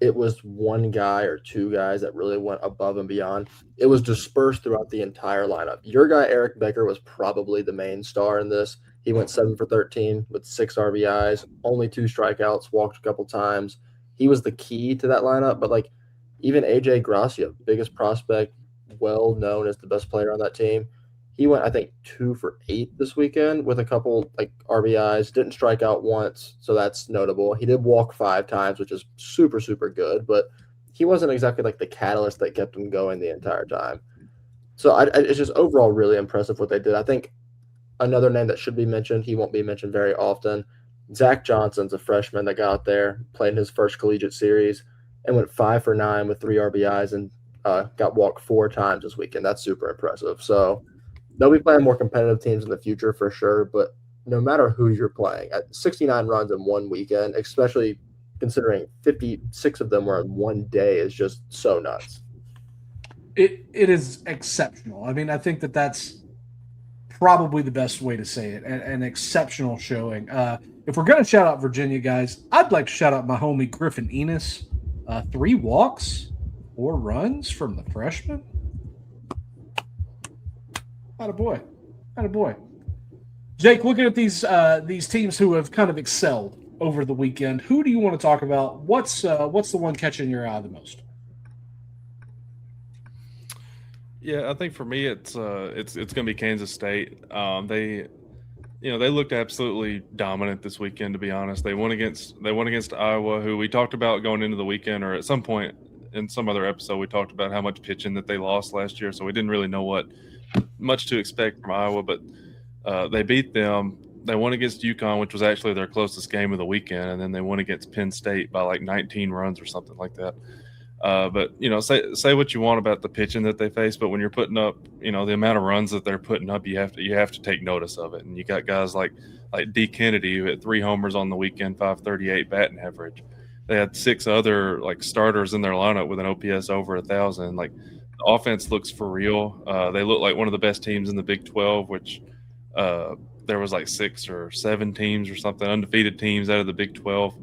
it was one guy or two guys that really went above and beyond. It was dispersed throughout the entire lineup. Your guy, Eric Becker, was probably the main star in this. He went 7 for 13 with 6 RBIs, only 2 strikeouts, walked a couple times. He was the key to that lineup. But, even A.J. Gracia, biggest prospect, well known as the best player on that team, he went, I think, 2 for 8 this weekend with a couple RBIs, didn't strike out once, so that's notable. He did walk 5 times, which is super, super good, but he wasn't exactly the catalyst that kept him going the entire time. So it's just overall really impressive what they did. I think another name that should be mentioned, he won't be mentioned very often, Zach Johnson's a freshman that got out there, played in his first collegiate series, and went 5 for 9 with 3 RBIs and got walked 4 times this weekend. That's super impressive. So they'll be playing more competitive teams in the future for sure, but no matter who you're playing, at 69 runs in one weekend, especially considering 56 of them were in one day, is just so nuts. It is exceptional. I mean, I think that's probably the best way to say it, an exceptional showing. If we're going to shout out Virginia, guys, I'd like to shout out my homie Griffin Enos. 3 walks, 4 runs from the freshman. Attaboy. Attaboy. Jake, looking at these teams who have kind of excelled over the weekend, who do you want to talk about? What's the one catching your eye the most? Yeah, I think for me it's going to be Kansas State. They looked absolutely dominant this weekend. To be honest, they won against Iowa, who we talked about going into the weekend, or at some point in some other episode we talked about how much pitching that they lost last year. So we didn't really know what much to expect from Iowa, but they beat them. They won against UConn, which was actually their closest game of the weekend, and then they won against Penn State by like 19 runs or something like that. But say what you want about the pitching that they face, but when you're putting up, the amount of runs that they're putting up, you have to take notice of it. And you got guys like D. Kennedy, who hit 3 homers on the weekend, 538 batting average. They had 6 other starters in their lineup with an OPS over 1,000. The offense looks for real. They look like one of the best teams in the Big 12, which there was 6 or 7 teams or something, undefeated teams out of the Big 12.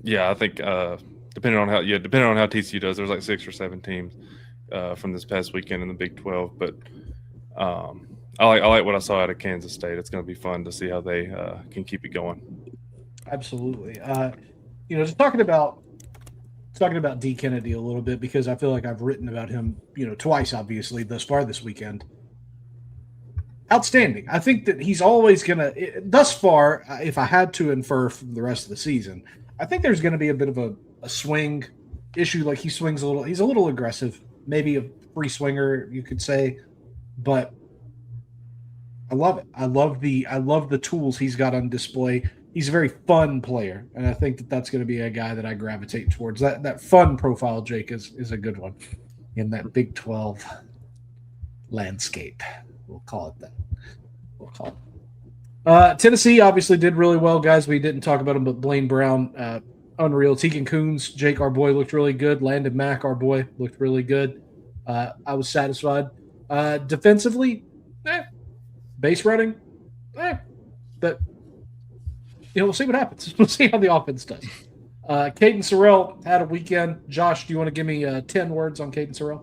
Yeah, I think depending on how TCU does, there's 6 or 7 teams from this past weekend in the Big 12. But I like what I saw out of Kansas State. It's going to be fun to see how they can keep it going. Absolutely. Just talking about D. Kennedy a little bit, because I feel like I've written about him, twice, obviously, thus far this weekend. Outstanding. I think that he's always going to, thus far, if I had to infer from the rest of the season, I think there's going to be a bit of a swing issue. He swings a little, he's a little aggressive, maybe a free swinger, you could say, but I love it. I love the tools he's got on display. He's a very fun player, and I think that that's going to be a guy that I gravitate towards. That fun profile, Jake, is a good one in that Big 12 landscape. We'll call it that. Tennessee obviously did really well, guys. We didn't talk about him, but Blaine Brown, unreal. Tegan Coons, Jake, our boy, looked really good. Landon Mack, our boy, looked really good. I was satisfied. Defensively, base running, but we'll see what happens. We'll see how the offense does. Caden Sorrell had a weekend. Josh, do you want to give me 10 words on Caden Sorrell?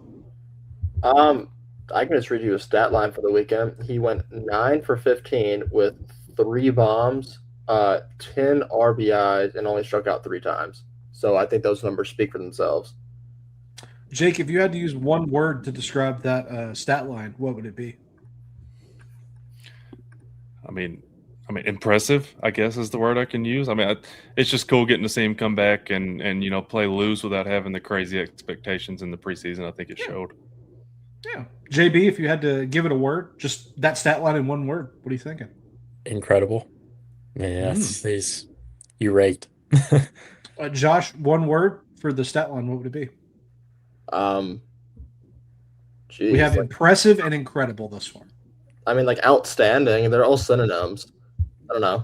I can just read you a stat line for the weekend. He went 9 for 15 with 3 bombs, 10 RBIs, and only struck out 3 times. So I think those numbers speak for themselves. Jake, if you had to use one word to describe that stat line, what would it be? I mean, impressive, I guess, is the word I can use. It's just cool getting to see him come back and play loose without having the crazy expectations in the preseason. I think it showed. Yeah. JB, if you had to give it a word, just that stat line in one word, what are you thinking? Incredible. Yeah, he's irate. Josh, one word for the stat line, what would it be? We have impressive and incredible thus far. Outstanding. They're all synonyms. I don't know.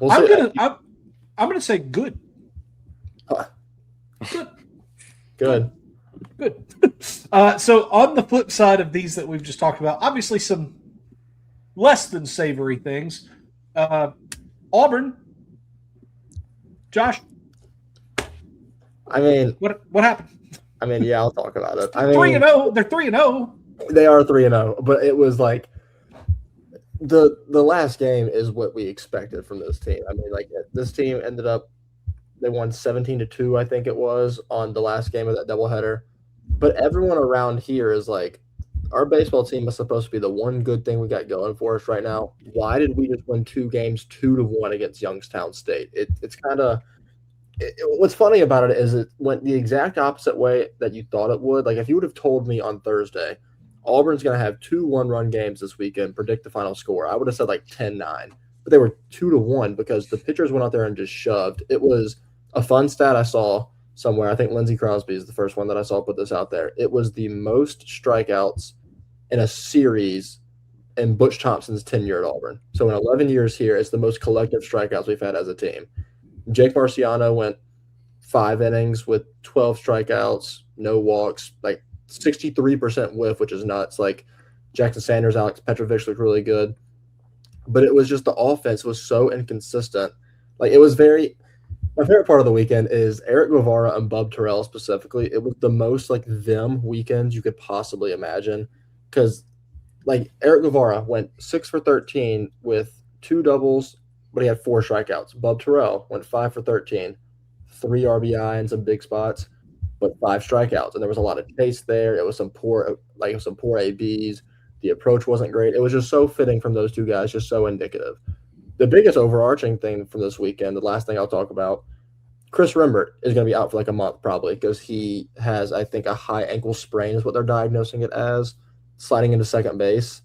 I'm gonna say good. Good. So on the flip side of these that we've just talked about, obviously some less than savory things. Auburn. Josh. What happened? Yeah, I'll talk about it. 3-0. They're 3-0. They are 3-0, but it was the last game is what we expected from this team. This team ended up, they won 17-2, I think it was, on the last game of that doubleheader. But everyone around here is our baseball team is supposed to be the one good thing we got going for us right now. Why did we just win 2 games 2-1 against Youngstown State? It's kind of what's funny about it is it went the exact opposite way that you thought it would. If you would have told me on Thursday, Auburn's going to have 2 one-run games this weekend, predict the final score, I would have said 10-9. But they were 2-1 because the pitchers went out there and just shoved. It was a fun stat I saw somewhere. I think Lindsey Crosby is the first one that I saw put this out there. It was the most strikeouts in a series in Butch Thompson's tenure at Auburn. So in 11 years here, it's the most collective strikeouts we've had as a team. Jake Marciano went 5 innings with 12 strikeouts, no walks, 63% whiff, which is nuts. Jackson Sanders, Alex Petrovich looked really good. But it was just the offense was so inconsistent. It was my favorite part of the weekend is Eric Guevara and Bub Terrell specifically. It was the most them weekends you could possibly imagine. Because Eric Guevara went 6 for 13 with 2 doubles, but he had 4 strikeouts. Bub Terrell went 5 for 13, 3 RBI and some big spots. but 5 strikeouts, and there was a lot of chase there. It was some poor ABs. The approach wasn't great. It was just so fitting from those two guys, just so indicative. The biggest overarching thing from this weekend, the last thing I'll talk about, Chris Rembert is going to be out for like a month probably because he has, I think, a high ankle sprain is what they're diagnosing it as, sliding into second base.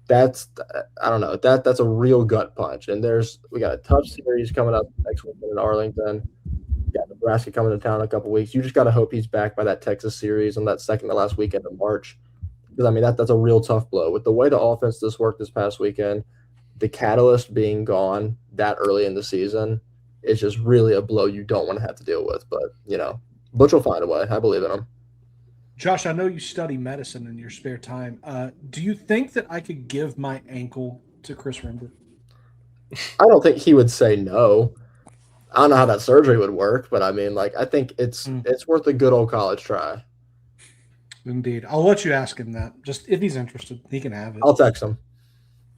That's a real gut punch. And we got a tough series coming up next weekend in Arlington. We got Nebraska coming to town in a couple weeks. You just got to hope he's back by that Texas series on that second to last weekend of March. Because, I mean, that's a real tough blow. With the way the offense worked this past weekend, the catalyst being gone that early in the season is just really a blow you don't want to have to deal with. But, Butch will find a way. I believe in him. Josh, I know you study medicine in your spare time. Do you think that I could give my ankle to Chris Rembert? I don't think he would say no. I don't know how that surgery would work, but I mean, I think it's worth a good old college try. Indeed. I'll let you ask him that. Just if he's interested, he can have it. I'll text him.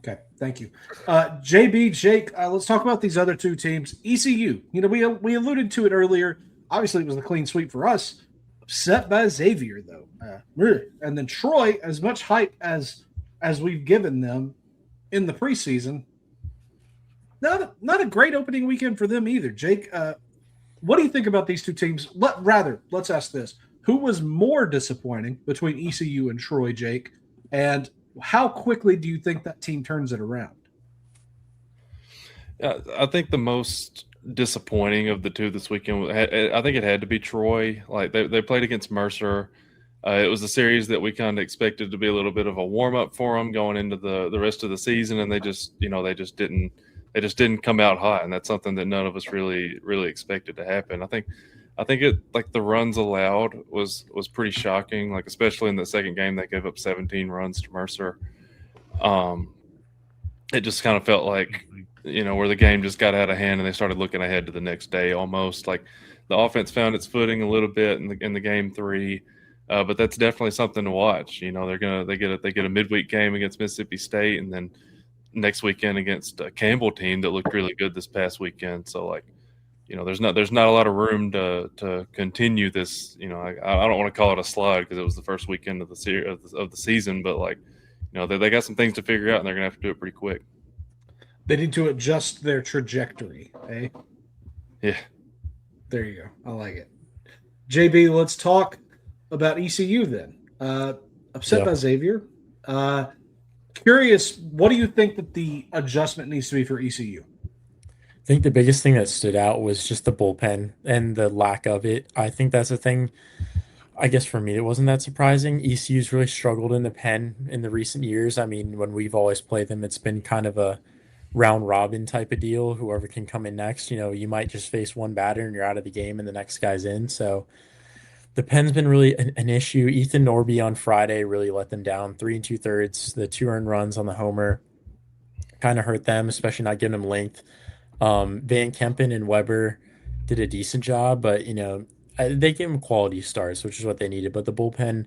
Okay, thank you. JB, Jake, let's talk about these other two teams. ECU, we alluded to it earlier. Obviously, it was the clean sweep for us. Upset by Xavier, though. And then Troy, as much hype as we've given them in the preseason, not a great opening weekend for them either. Jake, what do you think about these two teams? Let's ask this. Who was more disappointing between ECU and Troy, Jake? And how quickly do you think that team turns it around? I think the most disappointing of the two this weekend, I think it had to be Troy. Like they played against Mercer. It was a series that we kind of expected to be a little bit of a warm up for them going into the rest of the season, and they just didn't come out hot, and that's something that none of us really expected to happen. I think it, like, the runs allowed was pretty shocking. Like, especially in the second game, they gave up 17 runs to Mercer. It just kind of felt like, where the game just got out of hand and they started looking ahead to the next day almost. Like, the offense found its footing a little bit in the game 3, but that's definitely something to watch. They get a midweek game against Mississippi State, and then next weekend against a Campbell team that looked really good this past weekend. So, like, there's not a lot of room to continue this. I don't want to call it a slide because it was the first weekend of the season, but, like, they got some things to figure out, and they're gonna have to do it pretty quick. They need to adjust their trajectory, eh? Yeah. There you go. I like it. JB, let's talk about ECU then. Upset by Xavier. Curious, what do you think that the adjustment needs to be for ECU? I think the biggest thing that stood out was just the bullpen and the lack of it. I think that's a thing. I guess for me, it wasn't that surprising. ECU's really struggled in the pen in the recent years. I mean, when we've always played them, it's been kind of a round robin type of deal. Whoever can come in next, you might just face one batter and you're out of the game and the next guy's in. So the pen's been really an issue. Ethan Norby on Friday really let them down. 3 2/3. The 2 earned runs on the homer kind of hurt them, especially not giving them length. Van Kempen and Weber did a decent job, but they gave them quality starts, which is what they needed. But the bullpen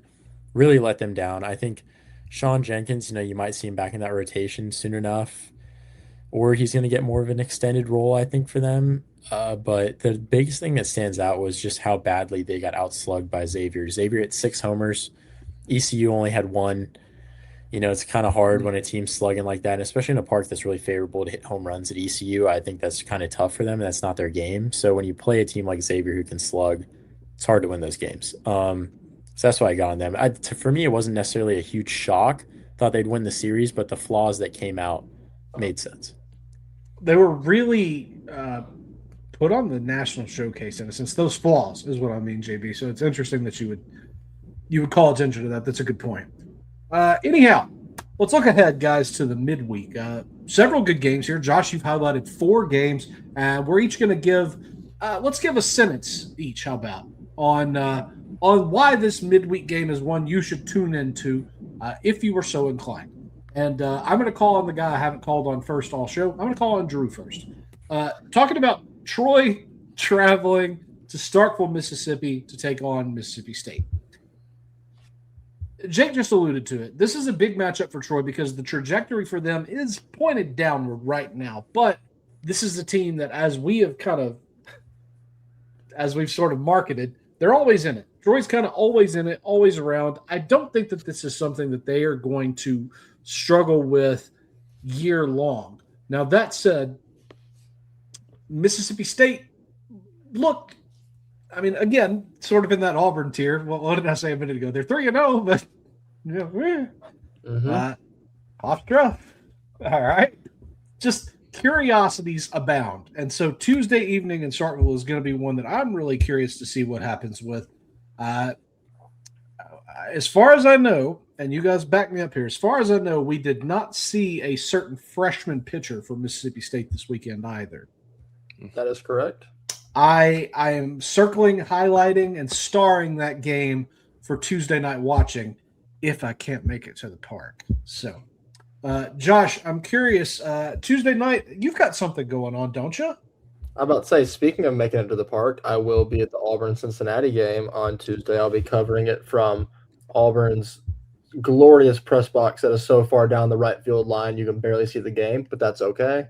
really let them down. I think Sean Jenkins, you might see him back in that rotation soon enough, or he's going to get more of an extended role, I think, for them. But the biggest thing that stands out was just how badly they got outslugged by Xavier. Xavier had 6 homers. ECU only had 1. It's kind of hard when a team's slugging like that, especially in a park that's really favorable to hit home runs at ECU. I think that's kind of tough for them, and that's not their game. So when you play a team like Xavier who can slug, it's hard to win those games. So that's why I got on them. For me, it wasn't necessarily a huge shock. Thought they'd win the series, but the flaws that came out made sense. They were really put on the national showcase, in a sense. Those flaws is what I mean, JB. So it's interesting that you would call attention to that. That's a good point. Anyhow, let's look ahead, guys, to the midweek. Several good games here. Josh, you've highlighted 4 games, and we're each going to give let's give a sentence each, how about, on why this midweek game is one you should tune into if you were so inclined. And I'm going to call on the guy I haven't called on first all show. I'm going to call on Drew first. Talking about Troy traveling to Starkville, Mississippi to take on Mississippi State. Jake just alluded to it. This is a big matchup for Troy because the trajectory for them is pointed downward right now. But this is a team that, as we've sort of marketed, They're always in it. Troy's kind of always in it, always around. I don't think that this is something that they are going to struggle with year long. Now, that said, Mississippi State looked, I mean, again, sort of in that Auburn tier. Well, what did I say a minute ago? They're 3-0, but off rough. All right. Just curiosities abound. And so Tuesday evening in Starkville is going to be one that I'm really curious to see what happens with. As far as I know, and you guys back me up here, as far as I know, we did not see a certain freshman pitcher for Mississippi State this weekend either. That is correct. I am circling, highlighting, and starring that game for Tuesday night watching if I can't make it to the park. So, Josh, I'm curious. Tuesday night, you've got something going on, don't you? I'm about to say, speaking of making it to the park, I will be at the Auburn-Cincinnati game on Tuesday. I'll be covering it from Auburn's glorious press box that is so far down the right field line you can barely see the game, but that's okay.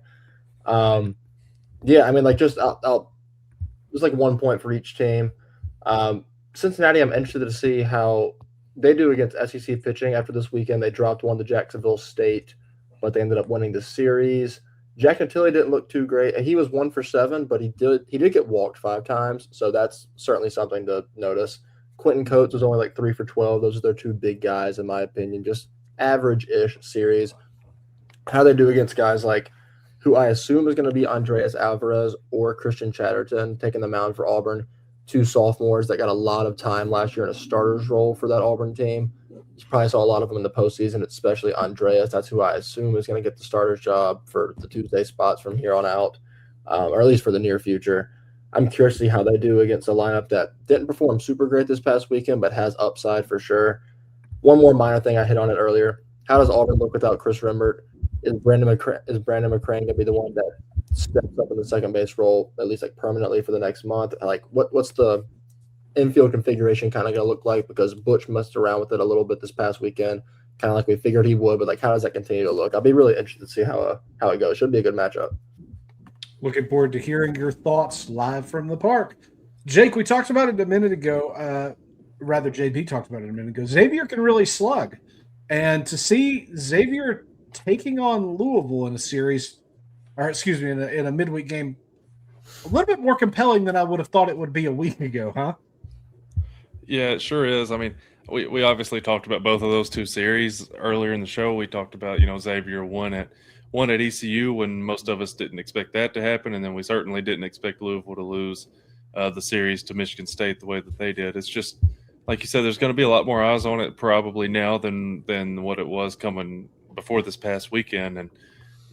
Yeah, I mean, like, just I'll just like 1 point for each team. Cincinnati, I'm interested to see how they do against SEC pitching after this weekend. They dropped one to Jacksonville State, but they ended up winning the series. Jack Tilly didn't look too great. He was 1 for 7, but he did get walked 5 times, so that's certainly something to notice. Quentin Coates was only like 3 for 12. Those are their 2 big guys, in my opinion. Just average-ish series. How they do against guys like who I assume is going to be Andreas Alvarez or Christian Chatterton taking the mound for Auburn, 2 sophomores that got a lot of time last year in a starter's role for that Auburn team. You probably saw a lot of them in the postseason, especially Andreas. That's who I assume is going to get the starter's job for the Tuesday spots from here on out, or at least for the near future. I'm curious to see how they do against a lineup that didn't perform super great this past weekend, but has upside for sure. One more minor thing, I hit on it earlier. How does Auburn look without Chris Rembert? Is Brandon McCrane going to be the one that steps up in the second base role, at least like permanently for the next month? Like, what's the infield configuration kind of going to look like? Because Butch messed around with it a little bit this past weekend, kind of like we figured he would, but like, how does that continue to look? I'll be really interested to see how it goes. Should be a good matchup. Looking forward to hearing your thoughts live from the park. Jake, we talked about it a minute ago. Rather, JB talked about it a minute ago. Xavier can really slug. And to see Xavier taking on Louisville in a series, or excuse me, in a midweek game, a little bit more compelling than I would have thought it would be a week ago, huh? Yeah, it sure is. I mean, we obviously talked about both of those 2 series earlier in the show. We talked about, Xavier won at ECU when most of us didn't expect that to happen, and then we certainly didn't expect Louisville to lose the series to Michigan State the way that they did. It's just, like you said, there's going to be a lot more eyes on it probably now than what it was coming before this past weekend. And,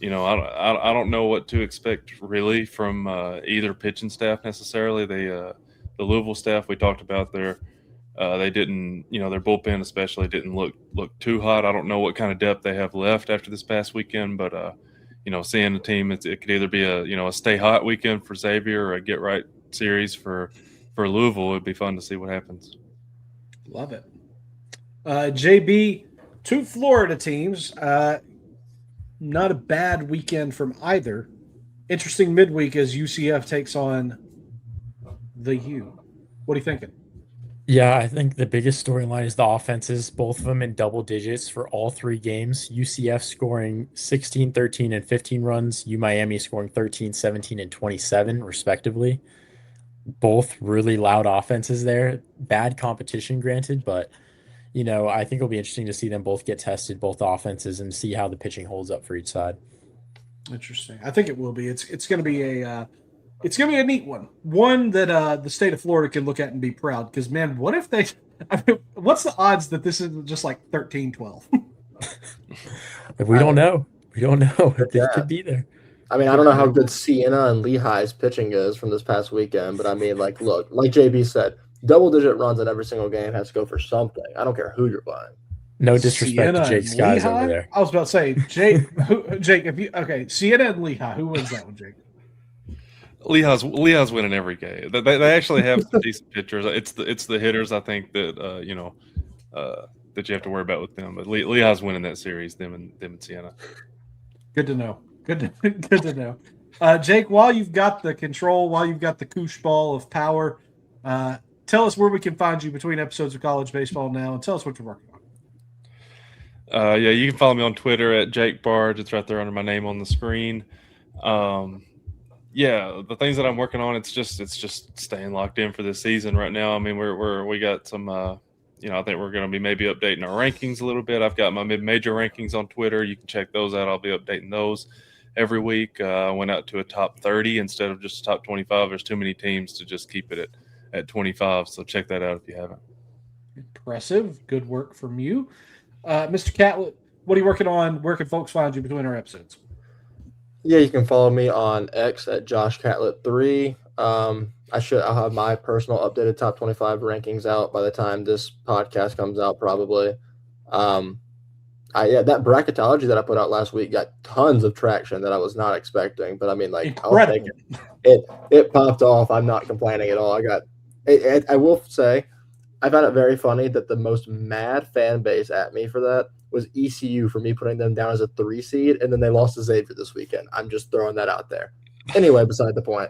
I don't know what to expect really from either pitching staff necessarily. The Louisville staff, we talked about they didn't, their bullpen especially didn't look too hot. I don't know what kind of depth they have left after this past weekend, but seeing the team, it could either be a stay hot weekend for Xavier or a get right series for Louisville. It'd be fun to see what happens. Love it. JB, 2 Florida teams. Not a bad weekend from either. Interesting midweek as UCF takes on the U. What are you thinking? Yeah, I think the biggest storyline is the offenses, both of them in double digits for all 3 games. UCF scoring 16, 13, and 15 runs. Miami scoring 13, 17, and 27, respectively. Both really loud offenses there. Bad competition, granted, but, I think it'll be interesting to see them both get tested, both offenses, and see how the pitching holds up for each side. Interesting. I think it will be. It's going to be a neat one. One that the state of Florida can look at and be proud. Because, man, what if they – what's the odds that this is just like 13-12? We don't know. We don't know. They could be there. I mean, I don't know how good Sienna and Lehigh's pitching is from this past weekend, but I mean, like, look, like JB said, double-digit runs in every single game has to go for something. I don't care who you're buying. No disrespect to Jake's guys over there. I was about to say, Jake, Sienna and Lehigh, who wins that one, Jake? Lehigh's winning every game. They actually have some decent pitchers. It's the hitters, I think, that that you have to worry about with them. But Lehigh's winning that series. Them and Sienna. Good to know. Good to know. Jake, while you've got the control, while you've got the koosh ball of power, tell us where we can find you between episodes of College Baseball now, and tell us what you're working on. Yeah, you can follow me on Twitter at Jake Barge. It's right there under my name on the screen. Yeah, the things that I'm working on, it's just staying locked in for this season right now. I mean, we got some, I think we're going to be maybe updating our rankings a little bit. I've got my mid-major rankings on Twitter. You can check those out. I'll be updating those every week. I went out to a top 30 instead of just a top 25. There's too many teams to just keep it at 25. So check that out if you haven't. Impressive. Good work from you. Mr. Catlett, what are you working on? Where can folks find you between our episodes? Yeah, you can follow me on X at JoshCatlett3. I'll have my personal updated top 25 rankings out by the time this podcast comes out, probably. That bracketology that I put out last week got tons of traction that I was not expecting. But I mean, like, I'll take it. It popped off. I'm not complaining at all. I will say, I found it very funny that the most mad fan base at me for that was ECU for me putting them down as a 3 seed, and then they lost to Xavier this weekend. I'm just throwing that out there. Anyway, beside the point.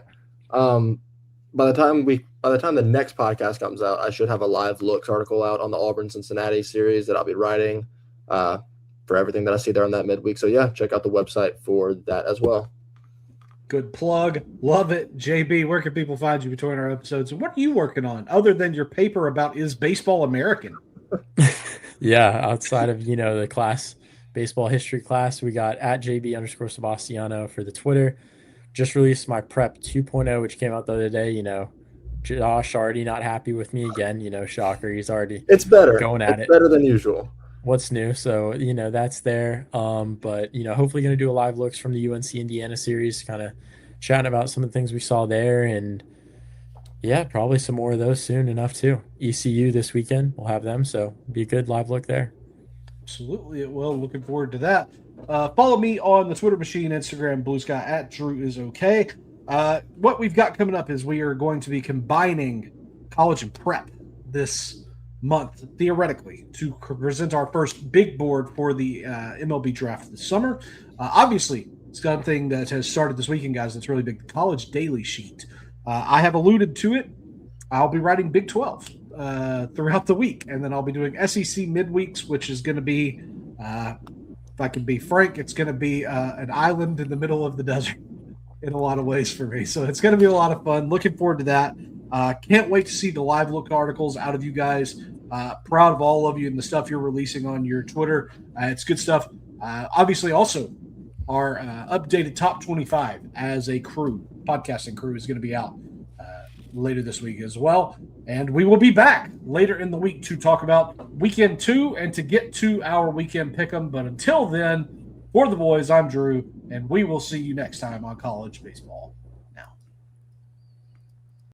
By the time the next podcast comes out, I should have a live looks article out on the Auburn-Cincinnati series that I'll be writing for everything that I see there on that midweek. So yeah, check out the website for that as well. Good plug. Love it. JB, where can people find you between our episodes? And what are you working on other than your paper about is baseball American? Yeah, outside of, the class, baseball history class, we got at JB_Sebastiano for the Twitter. Just released my prep 2.0, which came out the other day. Josh already not happy with me again, shocker. He's already going at it. It's better than usual. What's new? So, that's there. But, hopefully going to do a live looks from the UNC Indiana series, kind of chatting about some of the things we saw there. And yeah, probably some more of those soon enough too. ECU this weekend, we'll have them. So be a good live look there. Absolutely, it will. Looking forward to that. Follow me on the Twitter machine, Instagram, Blue Sky at Drew is okay. What we've got coming up is we are going to be combining college and prep this month, theoretically, to present our first big board for the MLB draft this summer. Obviously, something that has started this weekend, guys, that's really big, the College Daily Sheet. I have alluded to it. I'll be writing Big 12 throughout the week, and then I'll be doing SEC midweeks, which is going to be, if I can be frank, it's going to be an island in the middle of the desert in a lot of ways for me. So it's going to be a lot of fun. Looking forward to that. Can't wait to see the live look articles out of you guys. Proud of all of you and the stuff you're releasing on your Twitter. It's good stuff. Obviously, also, our updated top 25 as a crew, podcasting crew, is going to be out later this week as well. And we will be back later in the week to talk about weekend 2 and to get to our weekend pick'em. But until then, for the boys, I'm Drew, and we will see you next time on College Baseball.